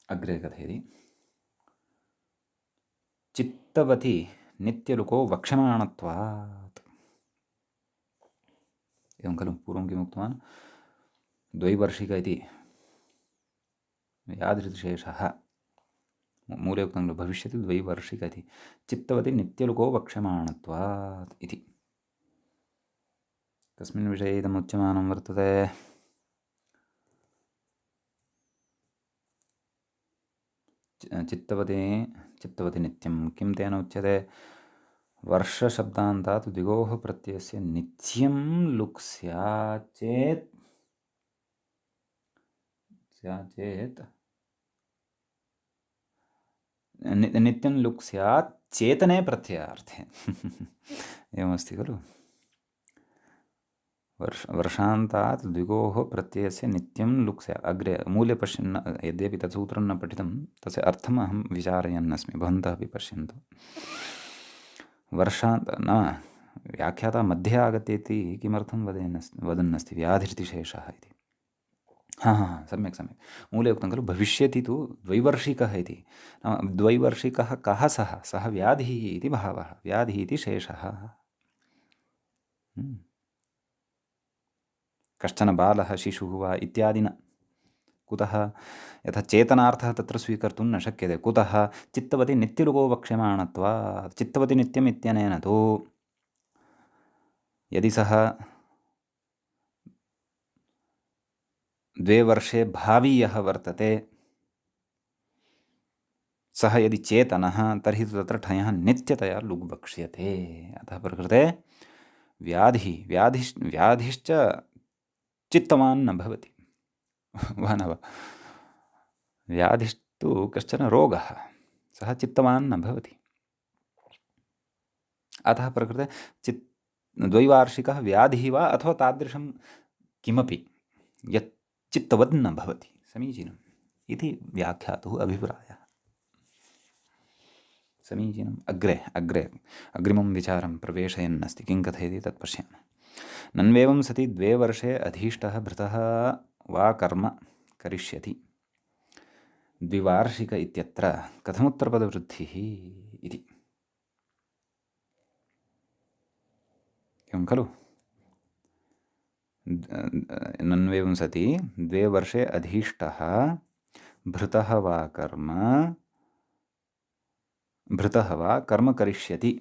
अग्रे कथयति चित्तवति नित्यलुको वक्ष्यमाणत्वात् एवं खलु पूर्वं किम् उक्तवान् द्वैवर्षिक इति यादृशेषः मूले उक्तं खलु भविष्यति द्वैवर्षिक इति चित्तवति नित्यलुको वक्ष्यमाणत्वात् इति तस्मिन् विषये इदमुच्यमानं वर्तते चित्तवति नित्यं किं तेन उच्यते वर्षशब्दान्तात् द्विगोः प्रत्ययस्य नित्यं लुक् स्यात् चेत् नित्यं लुक् स्यात् चेतने प्रत्ययार्थे एवमस्ति खलु वर्षान्तात् द्विगोः प्रत्ययस्य नित्यं लुक् स्यात् अग्रे मूले पश्यन् यद्यपि तत् सूत्रं न पठितं तस्य अर्थम् अहं विचारयन्नस्मि भवन्तः अपि पश्यन्तु वर्षान्त न व्याख्याता मध्ये आगत्य इति किमर्थं वदन्नस्ति व्याधिर्तिशेषः इति सम्यक् मूले उक्तं खलु भविष्यति तु द्वैवर्षिकः इति नाम द्वैवर्षिकः कः सः व्याधिः इति भावः व्याधिः इति शेषः कश्चन बालः शिशुः वा इत्यादि न कुतः यथा चेतनार्थः तत्र स्वीकर्तुं न शक्यते कुतः चित्तवति नित्यलुको वक्ष्यमाणत्वात् चित्तवति नित्यम् इत्यनेन तु यदि सः 2 वर्षे भावीयः वर्तते सः यदि चेतनः तर्हि तत्र ठञः नित्यतया लुग् वक्ष्यते अतः प्रकृते व्याधिश्च चित्तवान् न भवति वा न वा व्याधिस्तु कश्चन रोगः सः चित्तवान् न भवति अतः प्रकृते द्वैवार्षिकः व्याधिः वा अथवा तादृशं किमपि यत् चित्तवद् न भवति समीचीनम् इति व्याख्यातुः अभिप्रायः समीचीनम्। अग्रे अग्रे अग्रिमं विचारं प्रवेशयन्नस्ति। किं कथयति तत् पश्यामः। नन्वेवं सति 2 वर्षे अधीष्टः भृतः वा कर्म करिष्यति। द्विवार्षिक इत्यत्र कथमुत्तरपदवृद्धिः इति। एवं खलु। नन्वेवं सति 2 वर्षे अधीष्टः भृतः वा कर्म करिष्यति।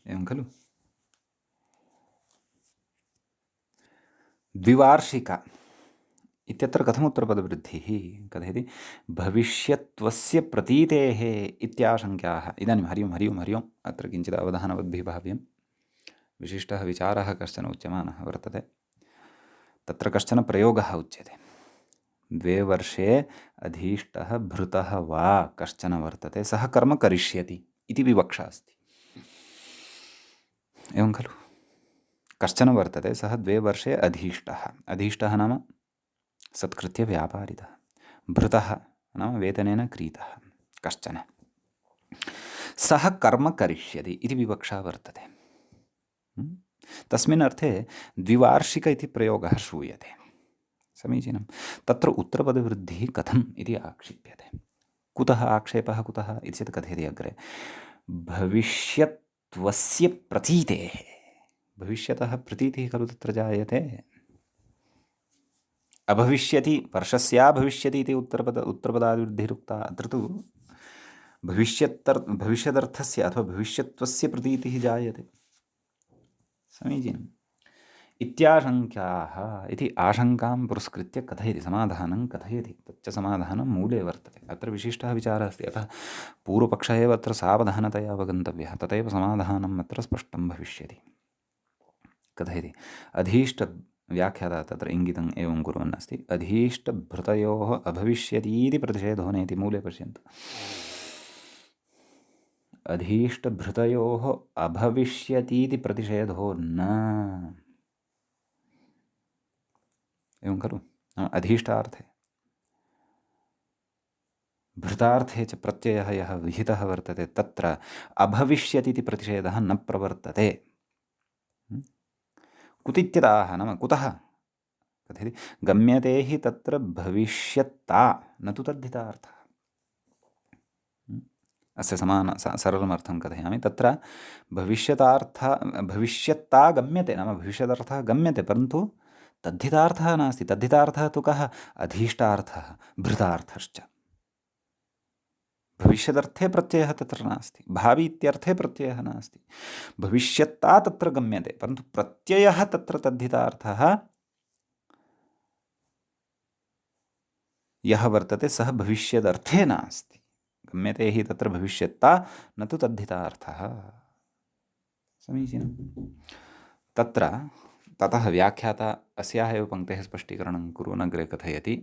एवं खलु। द्विवार्षिक इत्यत्र कथमुत्तरपदवृद्धिः कथयति। भविष्यत्वस्य प्रतीतेः इत्याशङ्क्याः। इदानीं हरि ओम् अत्र किञ्चित् अवधानवद्भिः भाव्यं। विशिष्टः विचारः कश्चन उच्यमानः वर्तते। तत्र कश्चन प्रयोगः उच्यते। 2 वर्षे अधीष्टः भृतः वा कश्चन वर्तते, सः कर्म करिष्यति इति विवक्षा अस्ति। एवं खलु। कश्चन वर्तते, सः 2 वर्षे अधीष्टः। अधीष्टः नाम सत्कृत्य व्यापारितः। भृतः नाम वेतनेन क्रीतः कश्चन। सः कर्म करिष्यति इति विवक्षा वर्तते। तस्मिन् अर्थे द्विवार्षिक इति प्रयोगः श्रूयते। समीचीनं। तत्र उत्तरपदवृद्धिः कथम् इति आक्षिप्यते। कुतः आक्षेपः कुतः इति चेत् कथयति अग्रे। भविष्यत्वस्य प्रतीतेः। भविष्यतः प्रतीतिः खलु तत्र जायते। अभविष्यति वर्षस्या भविष्यति इति उत्तरपदादिवृद्धिरुक्ता। अत्र तु भविष्यदर्थस्य अथवा भविष्यत्वस्य प्रतीतिः जायते। समीचीनम्। इत्याशङ्क्याः इति आशङ्कां पुरस्कृत्य कथयति, समाधानं कथयति। तच्च समाधानं मूले वर्तते। अत्र विशिष्टः विचारः अस्ति। अतः पूर्वपक्षः एव अत्र सावधानतया अवगन्तव्यः। तथैव समाधानम् अत्र स्पष्टं भविष्यति। कथयति। व्याख्याता तत्र इङ्गितम् एवं कुर्वन् अस्ति। अधीष्टभृतयोः अभविष्यतीति प्रतिषेधो नेति। मूले पश्यन्तु। अधीष्टभृतयोः अभविष्यतीति प्रतिषेधो न। एवं खलु। अधीष्टार्थे भृतार्थे च प्रत्ययः यः विहितः वर्तते तत्र अभविष्यतीति प्रतिषेधः न प्रवर्तते। कुतित्यदाः नाम कुतः कथयति। गम्यते हि तत्र भविष्यत्ता न तु तद्धितार्थः। अस्य सरलमर्थं कथयामि। तत्र भविष्यत्ता गम्यते नाम भविष्यदर्थः गम्यते, परन्तु तद्धितार्थः नास्ति। तद्धितार्थः तु कः? अधीष्टार्थः भृतार्थश्च। भविष्यदर्थे प्रत्ययः तत्र नास्ति, भावी इत्यर्थे प्रत्ययः नास्ति। भविष्यत्ता तत्र गम्यते, परन्तु प्रत्ययः तत्र तद्धितार्थः यः वर्तते सः भविष्यदर्थे नास्ति। गम्यते हि तत्र भविष्यत्ता न तु तद्धितार्थः। समीचीनं। ततः व्याख्याता अस्याः एव पङ्क्तेः स्पष्टीकरणं कुर्वन् अग्रे कथयति।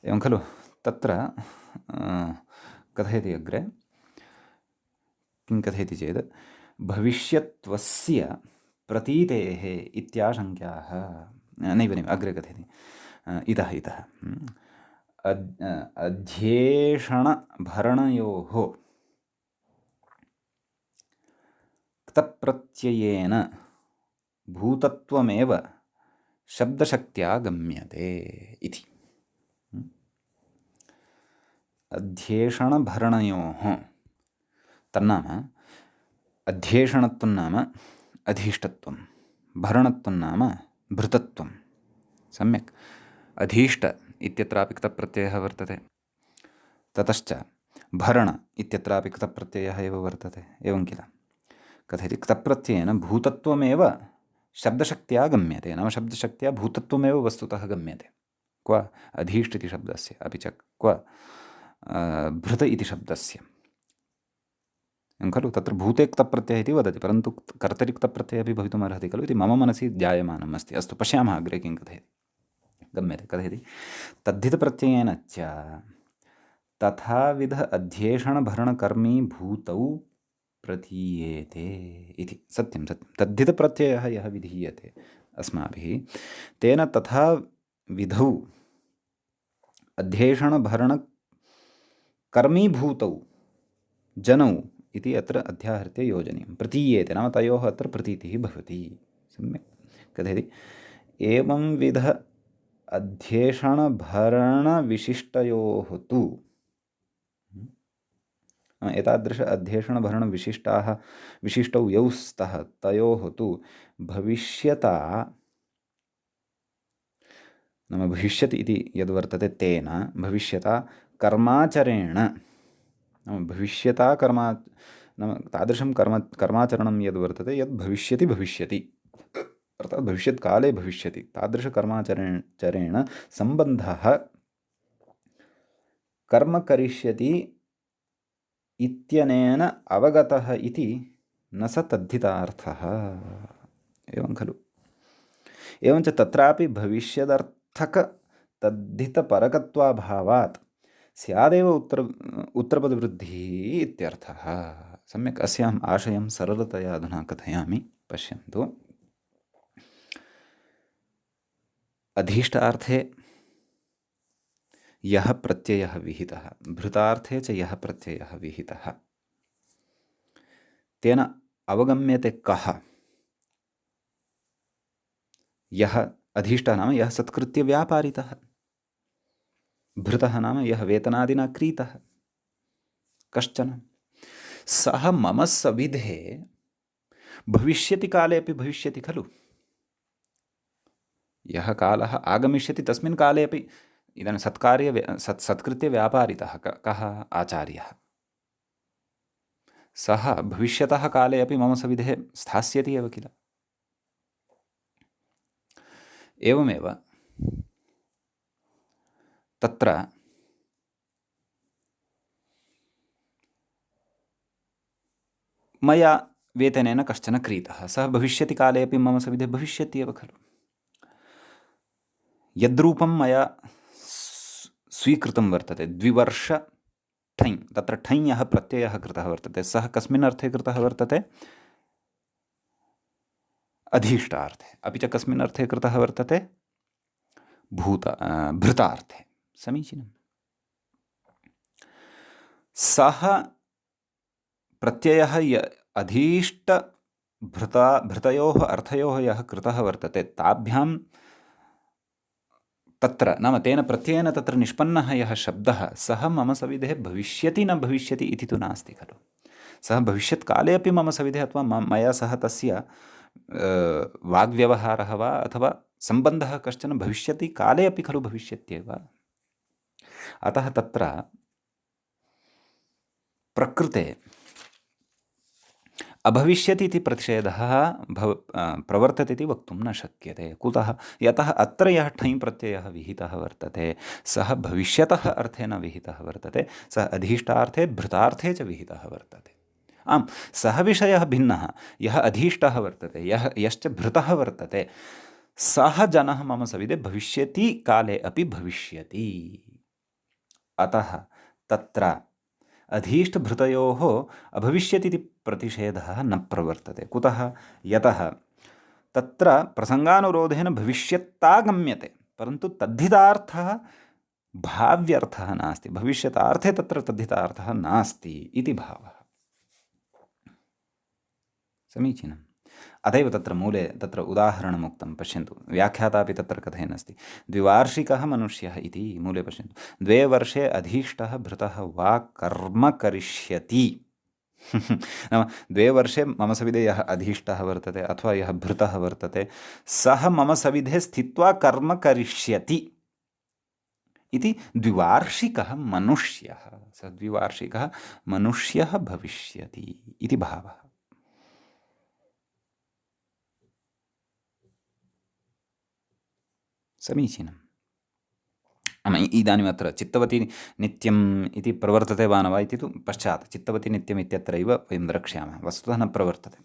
एवं खलु। तत्र कथयति अग्रे। किं कथयति चेत् भविष्यत्वस्य प्रतीतेः इत्याशङ्क्याः। नैव अग्रे कथयति। इतः अध्येषणभरणयोः क्तप्रत्ययेन भूतत्वमेव शब्दशक्त्या गम्यते इति। अध्येषणभरणयोः तन्नाम अध्येषणत्वं नाम अधीष्टत्वं, भरणत्वं नाम भृतत्वं। सम्यक्। अधीष्ट इत्यत्रापि क्तप्रत्ययः वर्तते। ततश्च भरण इत्यत्रापि क्तप्रत्ययः एव वर्तते। एवं किल। कथयति क्तप्रत्ययेन भूतत्वमेव शब्दशक्त्या गम्यते। नाम शब्दशक्त्या भूतत्वमेव वस्तुतः गम्यते। क्व अधीष्ट इति शब्दस्य, अपि च क्व भृत इति शब्दस्य। खलु। तत्र भूते क्तप्रत्ययः इति वदति, परन्तु कर्तरि क्तप्रत्ययः अपि भवितुमर्हति खलु इति मम मनसि जायमानम् अस्ति। अस्तु, पश्यामः अग्रे किं कथयति। गम्यते। कथयति तद्धितप्रत्ययेन च तथाविध अध्येषणभरणकर्मी भूतौ प्रतीयेते इति। सत्यं सत्यं। तद्धितप्रत्ययः यः विधीयते अस्माभिः तेन तथा विधौ अध्येषणभरण कर्मीभूतौ जनौ इति अत्र अध्याहृत्य योजनीयं। प्रतीयेते नाम तयोः अत्र प्रतीतिः भवति। सम्यक् कथयति एवंविध अध्येषणभरणविशिष्टयोः तु एतादृश अध्येषणभरणविशिष्टाः विशिष्टौ यौ स्तः तयोः तु भविष्यता नाम भविष्यति इति यद्वर्तते तेन भविष्यता कर्माचरेण नाम भविष्यता कर्मा नाम तादृशं कर्माचरणं यद्वर्तते यद् भविष्यति अर्थात् भविष्यत्काले भविष्यति तादृशकर्माचरेण सम्बन्धः कर्म करिष्यति इत्यनेन अवगतः इति न स तद्धितार्थः। एवं खलु। एवञ्च तत्रापि भविष्यदर्थक तद्धितपरकत्वाभावात् स्यादेव उत्तरपदवृद्धिः इत्यर्थः। सम्यक् अस्याम् आशयं सरलतया अधुना कथयामि, पश्यन्तु। अधीष्टार्थे यः प्रत्ययः विहितः, भृतार्थे च यः प्रत्ययः विहितः, तेन अवगम्यते कः? यः अधीष्टः नाम यः सत्कृत्य व्यापारितः, भृतः नाम यः वेतनादिना क्रीतः कश्चन, सः मम सविधे भविष्यति काले अपि भविष्यति खलु। यः कालः आगमिष्यति तस्मिन् काले अपि इदानीं सत्कृत्य व्यापारितः कः? आचार्यः। सः भविष्यतः काले अपि मम सविधे स्थास्यति एव किल। एवमेव तत्र मया वेतनेन कश्चन क्रीतः, सः भविष्यति काले अपि मम सविधे भविष्यत्येव खलु। यद्रूपं मया स्वीकृतं वर्तते, द्विवर्ष ठञ्, तत्र ठञ् यः प्रत्ययः कृतः वर्तते सः कस्मिन् अर्थे कृतः वर्तते? अधीष्टार्थे। अपि च कस्मिन् अर्थे कृतः वर्तते? भृतार्थे। समीचीनम्। सः प्रत्ययः भृतयोः अर्थयोः यः कृतः वर्तते ताभ्यां तत्र नाम तेन प्रत्ययेन तत्र निष्पन्नः यः शब्दः सः मम सविधे भविष्यति न भविष्यति इति तु नास्ति खलु। सः भविष्यत्काले अपि मम सविधे अथवा मया सह तस्य वाग्व्यवहारः वा अथवा सम्बन्धः कश्चन भविष्यति काले अपि खलु भविष्यत्येव। अतः तत्र प्रकृते अभविष्यति इति प्रतिषेधः प्रवर्तते इति वक्तुं न शक्यते। कुतः? यतः अत्र यः ठञ् प्रत्ययः विहितः वर्तते सः भविष्यतः अर्थेन विहितः वर्तते, सः अधीष्टार्थे भृतार्थे च विहितः वर्तते। आम्, सः विषयः भिन्नः। यः अधीष्टः वर्तते, यश्च भृतः वर्तते, सः जनः मम सविधे भविष्यति काले अपि भविष्यति। अतः तत्र अधीष्टभृतयोः अभविष्यति इति प्रतिषेधः न प्रवर्तते। कुतः? यतः तत्र प्रसङ्गानुरोधेन भविष्यत्तागम्यते, परन्तु तद्धितार्थः भाव्यर्थः नास्ति। भविष्यतार्थे तत्र तद्धितार्थः नास्ति इति भावः। समीचीनम्। अतएव तत्र मूले तत्र उदाहरणमुक्तं पश्यन्तु। व्याख्याता अपि तत्र कथयन्नस्ति। द्विवार्षिकः मनुष्यः इति मूले पश्यन्तु। 2 वर्षे अधीष्टः भृतः वा कर्म करिष्यति। नाम 2 वर्षे मम सविधे यः अधीष्टः वर्तते अथवा यः भृतः वर्तते सः मम सविधे स्थित्वा कर्म करिष्यति इति द्विवार्षिकः मनुष्यः, सः द्विवार्षिकः मनुष्यः भविष्यति इति भावः। समीचीनम्। इदानीम् अत्र चित्तवती नित्यम् इति प्रवर्तते वा न वा इति तु पश्चात्। चित्तवती नित्यम् इत्यत्रैव वयं द्रक्ष्यामः। वस्तुतः न प्रवर्तते।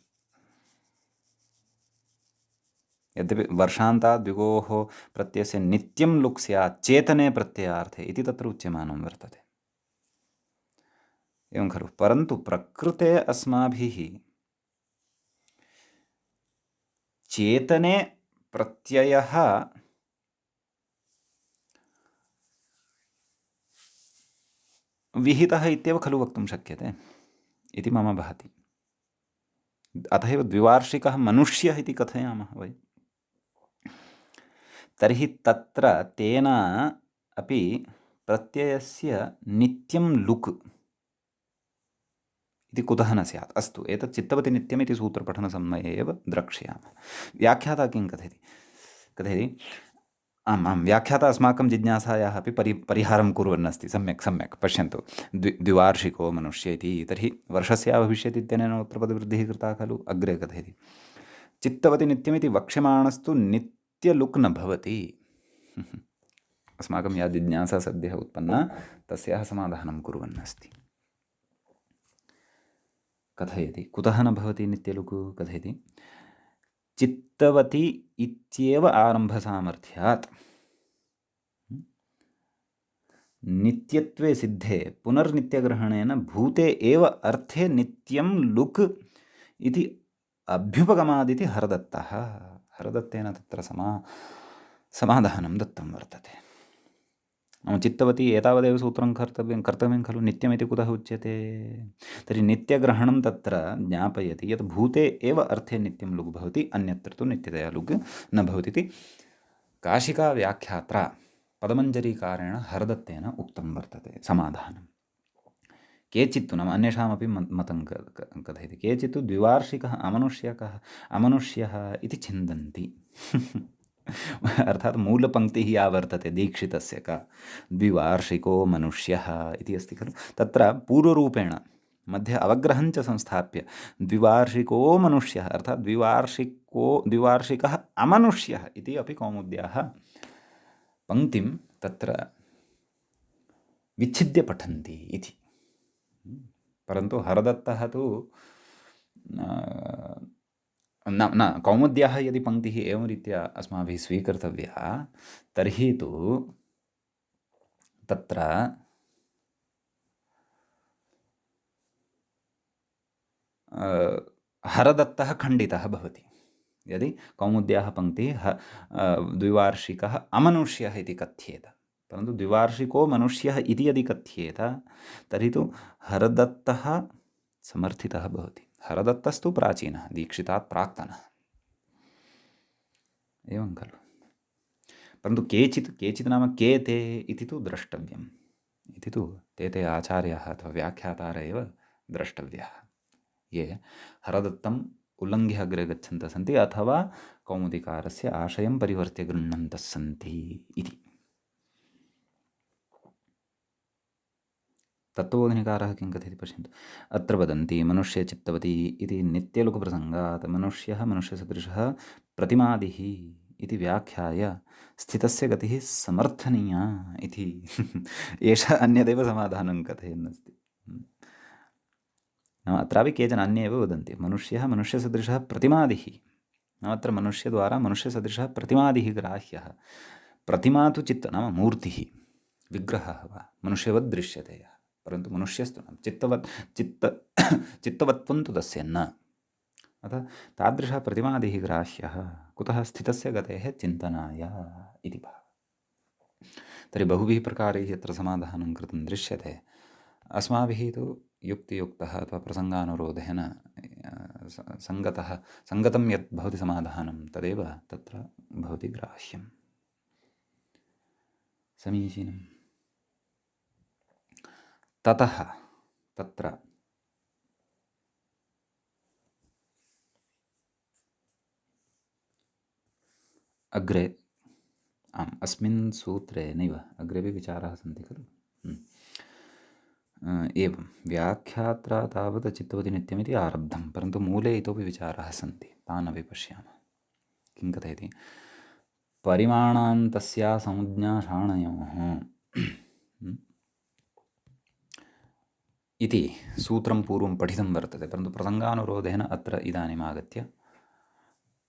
यद्यपि वर्षान्तात् द्विगोः प्रत्ययस्य नित्यं लुक् स्यात् चेतने प्रत्ययार्थे इति तत्र उच्यमानं वर्तते। एवं खलु। परन्तु प्रकृते अस्माभिः चेतने प्रत्ययः विहितः इत्येव खलु वक्तुं शक्यते इति मम भाति। अतः एव द्विवार्षिकः मनुष्यः इति कथयामः वयं। तर्हि तत्र तेन अपि प्रत्ययस्य नित्यं लुक् इति कुतः न स्यात्? अस्तु, एतत् चित्तवति नित्यम् इति सूत्रपठनसमये एव द्रक्ष्यामः। व्याख्याता किं कथयति? आम् आं, व्याख्याता अस्माकं जिज्ञासायाः अपि परिहारं कुर्वन् अस्ति। सम्यक् सम्यक्, पश्यन्तु। द्विवार्षिको मनुष्य इति, तर्हि वर्षस्य भविष्यति इत्यनेन उत्तरपदवृद्धिः कृता खलु। अग्रे कथयति, चित्तवति नित्यमिति वक्ष्यमाणस्तु नित्यलुक् न भवति। अस्माकं या जिज्ञासा सद्यः उत्पन्ना, तस्याः समाधानं कुर्वन् अस्ति। कथयति, कुतः न भवति नित्यलुक्? कथयति, चित्तवति इत्येव आरम्भसामर्थ्यात् नित्यत्वे सिद्धे पुनर्नित्यग्रहणेन भूते एव अर्थे नित्यं लुक् इति अभ्युपगमादिति हरदत्तः। हरदत्तेन तत्र समाधानं दत्तं वर्तते। चित्तवती एतावदेव सूत्रं कर्तव्यं खलु। नित्यमिति कुतः उच्यते? तर्हि नित्यग्रहणं तत्र ज्ञापयति यत् भूते एव अर्थे नित्यं लुग् भवति, अन्यत्र तु नित्यतया लुग् न भवति इति काशिकाव्याख्यात्रा पदमञ्जरीकारेण हरदत्तेन उक्तं वर्तते समाधानं। केचित्तु, नाम अन्येषामपि मतं कथयति, केचित्तु द्विवार्षिकः अमनुष्यः इति छिन्दन्ति। अर्थात् मूलपङ्क्तिः या वर्तते दीक्षितस्य का, द्विवार्षिको मनुष्यः इति अस्ति खलु, तत्र पूर्वरूपेण मध्ये अवग्रहञ्च संस्थाप्य द्विवार्षिको मनुष्यः अर्थात् द्विवार्षिकः अमनुष्यः इति अपि कौमुद्याः पङ्क्तिं तत्र विच्छिद्य पठन्ति इति। परन्तु हरदत्तः तु न कौमुद्याः यदि पङ्क्तिः एवं रीत्या अस्माभिः स्वीकर्तव्या, तर्हि तु तत्र हरदत्तः खण्डितः भवति। यदि कौमुद्याः पङ्क्तिः द्विवार्षिकः अमनुष्यः इति कथ्येत, परन्तु द्विवार्षिको मनुष्यः इति यदि कथ्येत, तर्हि तु हरदत्तः समर्थितः भवति। हरदत्तस्तु प्राचीनः, दीक्षितात् प्राक्तनः, एवं खलु। परन्तु केचित् नाम के ते इति तु द्रष्टव्यम्। इति तु ते आचार्याः अथवा व्याख्यातारः एव द्रष्टव्याः, ये हरदत्तम् उल्लङ्घ्य अग्रे गच्छन्तः सन्ति अथवा कौमुदिकारस्य आशयं परिवर्त्य गृह्णन्तः सन्ति इति। तत्त्वबोधनिकारः किं कथयति पश्यन्तु। अत्र वदन्ति मनुष्ये चित्तवती इति नित्यलुकप्रसङ्गात् मनुष्यः मनुष्यसदृशः प्रतिमादिः इति व्याख्याय स्थितस्य गतिः समर्थनीया इति एषः अन्यदेव समाधानं कथयन् अस्ति। नाम अत्रापि केचन अन्ये एव वदन्ति मनुष्यः मनुष्यसदृशः प्रतिमादिः, नाम अत्र मनुष्यद्वारा मनुष्यसदृशः प्रतिमादिः ग्राह्यः। प्रतिमा तु चित्त नाम मूर्तिः, विग्रहः वा मनुष्यवत् दृश्यते, परन्तु मनुष्यस्तु नाम चित्तवत्त्वं तु तस्य न। अतः तादृशः प्रतिमादिः ग्राह्यः कुतः? स्थितस्य गतेः चिन्तनाय इति भावः। तर्हि बहुभिः प्रकारैः यत्र समाधानं कृतं दृश्यते, अस्माभिः तु युक्तियुक्तः अथवा प्रसङ्गानुरोधेन सङ्गतं यत् भवति समाधानं तदेव तत्र भवति ग्राह्यं। समीचीनम्। ततः तत्र अग्रे अस्मिन् सूत्रे नैव अग्रेपि विचाराः सन्ति खलु। एवं व्याख्यात्रा तावत् चित्तवति नित्यमिति आरब्धं, परन्तु मूले इतोपि विचाराः सन्ति, तान् अपि पश्यामः। किं कथयति? परिमाणान्तस्या संज्ञा षाणयोः इति सूत्रं पूर्वं पठितं वर्तते, परन्तु प्रसङ्गानुरोधेन अत्र इदानीम् आगत्य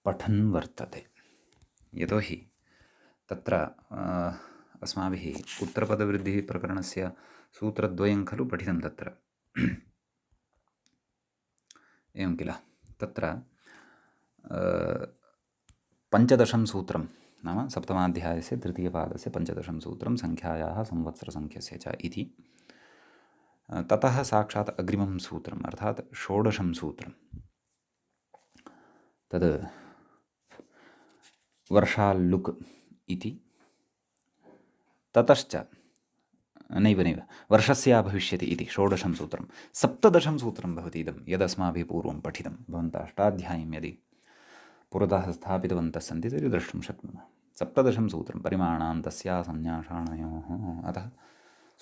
पठन् वर्तते। यतोहि तत्र अस्माभिः उत्तरपदवृद्धिः प्रकरणस्य सूत्रद्वयं खलु पठितं तत्र। एवं किल, तत्र पञ्चदशं सूत्रं नाम सप्तमाध्यायस्य तृतीयपादस्य पञ्चदशं सूत्रं सङ्ख्यायाः संवत्सरसङ्ख्यस्य च इति ततः साक्षात् अग्रिमं सूत्रम् अर्थात् षोडशं सूत्रं तद् वर्षाल्लुक् इति। ततश्च नैव वर्षस्य भविष्यति इति षोडशं सूत्रं। सप्तदशं सूत्रं भवति इदं यदस्माभिः पूर्वं पठितं। भवन्तः अष्टाध्यायीं यदि पुरतः स्थापितवन्तः सन्ति तर्हि द्रष्टुं शक्नुमः। सप्तदशं सूत्रं परिमाणान्तस्या संज्ञाषाणयोः। अतः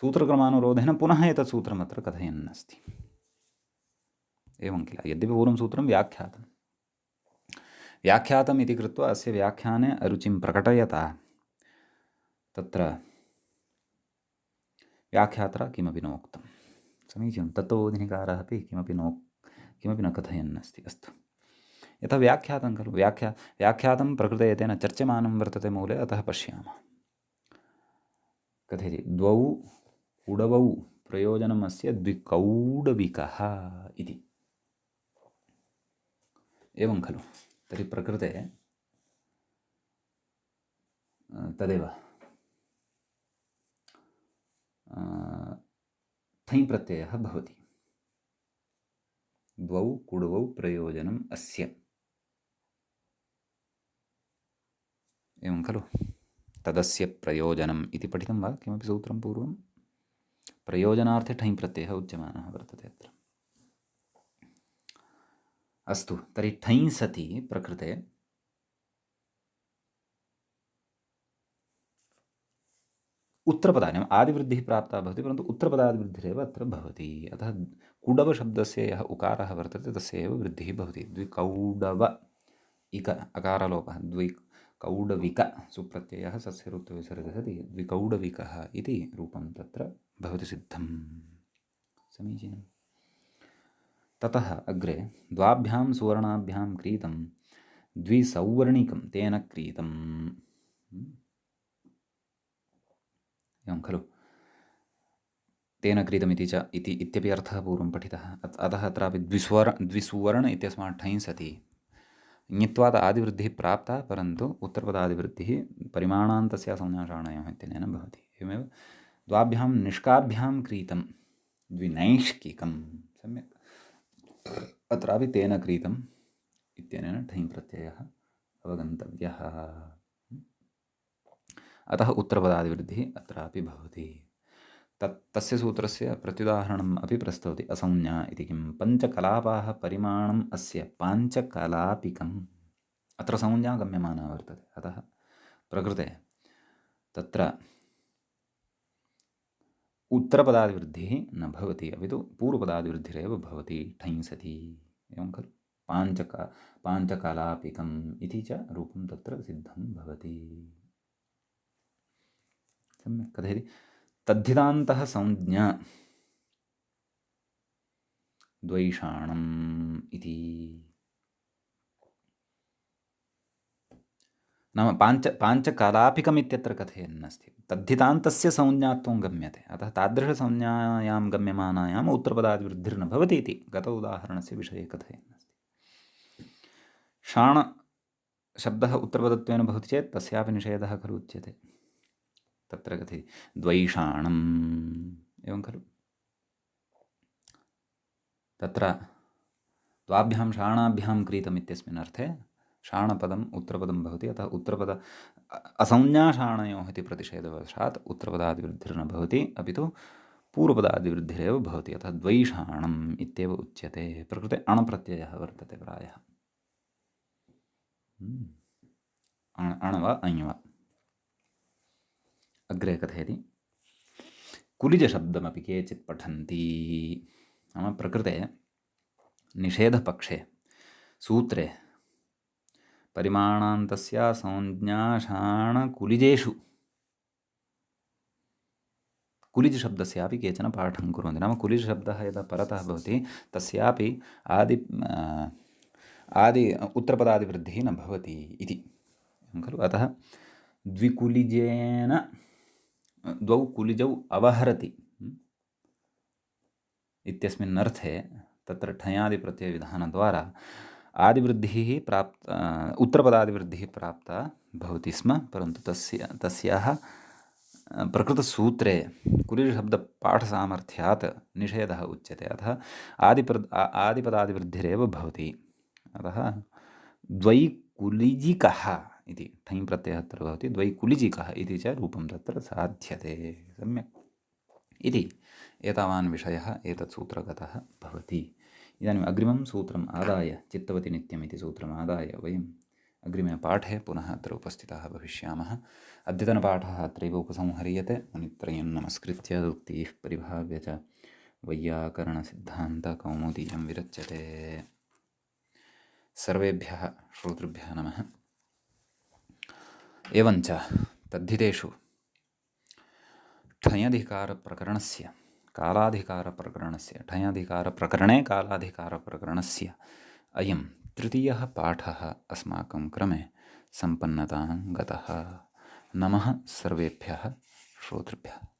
सूत्रक्रमानुरोधेन पुनः एतत् सूत्रम् अत्र कथयन् अस्ति। एवं किल, यद्यपि पूर्वं सूत्रं व्याख्यातम् इति कृत्वा अस्य व्याख्याने अरुचिं प्रकटयता तत्र व्याख्यात्रा किमपि न उक्तं। समीचीनं, तत्त्वबोधिनिकारः अपि किमपि न कथयन् अस्ति। अस्तु, यथा व्याख्यातं खलु, व्याख्यातं प्रकृते तेन चर्च्यमानं वर्तते मूले, अतः पश्यामः। कथयति द्वौ उडवौ प्रयोजनम् अस्य द्विकौडविकः इति। एवं खलु, तर्हि प्रकृते तदेव ठञ् प्रत्ययः भवति। द्वौ कुडवौ प्रयोजनम् अस्य, एवं खलु। तदस्य प्रयोजनम् इति पठितं वा किमपि सूत्रं पूर्वं? प्रयोजनार्थे ठञ् प्रत्ययः उच्यमानः वर्तते अत्र। अस्तु, तर्हि ठञ् सति प्रकृते उत्तरपदानाम् आदिवृद्धिः प्राप्ता भवति, परन्तु उत्तरपदादिवृद्धिरेव अत्र भवति। अतः कुडवशब्दस्य यः उकारः वर्तते तस्य एव वृद्धिः भवति। द्विकौडव इक अकारलोपः, द्विकौडविक सुप्रत्ययः सस्य ऋत्वविसर्गः सति द्विकौडविकः इति रूपं तत्र भवति सिद्धं। समीचीनं। ततः अग्रे द्वाभ्यां सुवर्णाभ्यां क्रीतं द्विसौवर्णिकं तेन क्रीतम्। एवं खलु, तेन क्रीतमिति च इत्यपि अर्थः पूर्वं पठितः। अतः अत्रापि द्विसुवर्ण इत्यस्मात् ठञ् सति ङित्वात् आदिवृद्धिः प्राप्ता, परन्तु उत्तरपदादिवृद्धिः परिमाणान्तस्य संज्ञाषाणयोः इत्यनेन भवति। एवमेव द्वाभ्यां निष्काभ्यां क्रीतं द्विनैष्किकं। सम्यक्, अत्रापि तेन क्रीतम् इत्यनेन ठञ् प्रत्ययः अवगन्तव्यः। अतः उत्तरपदादिवृद्धिः अत्रापि भवति। तस्य सूत्रस्य प्रत्युदाहरणम् अपि प्रस्तौति। असंज्ञा इति किं? पञ्चकलापाः परिमाणम् अस्य पाञ्चकलापिकम्। अत्र संज्ञा गम्यमाना वर्तते, अतः प्रकृते तत्र उत्तरपदादिवृद्धिः न भवति, अपि तु पूर्वपदादिवृद्धिरेव भवति ठञ् सति। एवं खलु, पाञ्चकलापिकम् इति च रूपं तत्र सिद्धं भवति। सम्यक् कथयति तद्धितान्तः संज्ञा द्वैषाणम् इति। नाम पाञ्चकलापिकम् इत्यत्र कथयन् अस्ति। तद्धितान्तस्य संज्ञात्वं गम्यते, अतः तादृशसंज्ञायां गम्यमानायाम् उत्तरपदादिवृद्धिर्न भवति इति गत उदाहरणस्य विषये कथयन् अस्ति। शाणशब्दः उत्तरपदत्वेन भवति चेत् तस्यापि निषेधः खलु उच्यते। तत्र कथयति द्वैषाणम्, एवं खलु। तत्र द्वाभ्यां शाणाभ्यां क्रीतम् इत्यस्मिन् अर्थे शाणपदम् उत्तरपदं भवति, अतः उत्तरपद असंज्ञाशाणयोः इति प्रतिषेधवशात् उत्तरपदादिवृद्धिर्न भवति, अपि तु पूर्वपदादिवृद्धिरेव भवति। अतः द्वैषाणम् इत्येव उच्यते। प्रकृते अणप्रत्ययः वर्तते प्रायः, अण वा अञ् वा। अग्रे कथयति कुलिजशब्दमपि केचित् पठन्ति। नाम प्रकृते निषेधपक्षे सूत्रे परिमाणान्तस्य संज्ञाशाणकुलिजेषु कुलिजशब्दस्यापि केचन पाठं कुर्वन्ति। नाम कुलिजशब्दः यदा परतः भवति तस्यापि आदि उत्तरपदादिवृद्धिः न भवति इति खलु। अतः द्विकुलिजेन द्वौ कुलिजौ अवहरति इत्यस्मिन् अर्थे तत्र ठञादिप्रत्ययविधानद्वारा आदिवृद्धिः उत्तरपदादिवृद्धिः प्राप्ता भवति स्म, परन्तु तस्याः प्रकृतसूत्रे कुलिशब्दपाठसामर्थ्यात् निषेधः उच्यते। अतः आदिपदादिवृद्धिरेव भवति। अतः द्वैकुलिजिकः इति ठञ् प्रत्ययः अत्र भवति। द्वैकुलिजिकः इति च रूपं तत्र साध्यते। सम्यक् इति एतावान् विषयः एतत् सूत्रगतः भवति। इदानीम् अग्रिमं सूत्रम् आदाय चित्तवति नित्यम् इति सूत्रम् आदाय वयम् अग्रिमे पाठे पुनः अत्र उपस्थिताः भविष्यामः। अद्यतनपाठः अत्रैव उपसंह्रियते। मुनित्रयं नमस्कृत्य उक्तिः परिभाव्य च वैयाकरणसिद्धान्तकौमुदीयं विरच्यते। सर्वेभ्यः श्रोतृभ्यः नमः। एवञ्च तद्धितेषु ठञधिकारप्रकरणस्य ठञधिकारप्रकरणे कालाधिकारप्रकरणस्य अयं तृतीयः पाठः अस्माकं क्रमे सम्पन्नतां गतः। नमः सर्वेभ्यः श्रोतृभ्यः।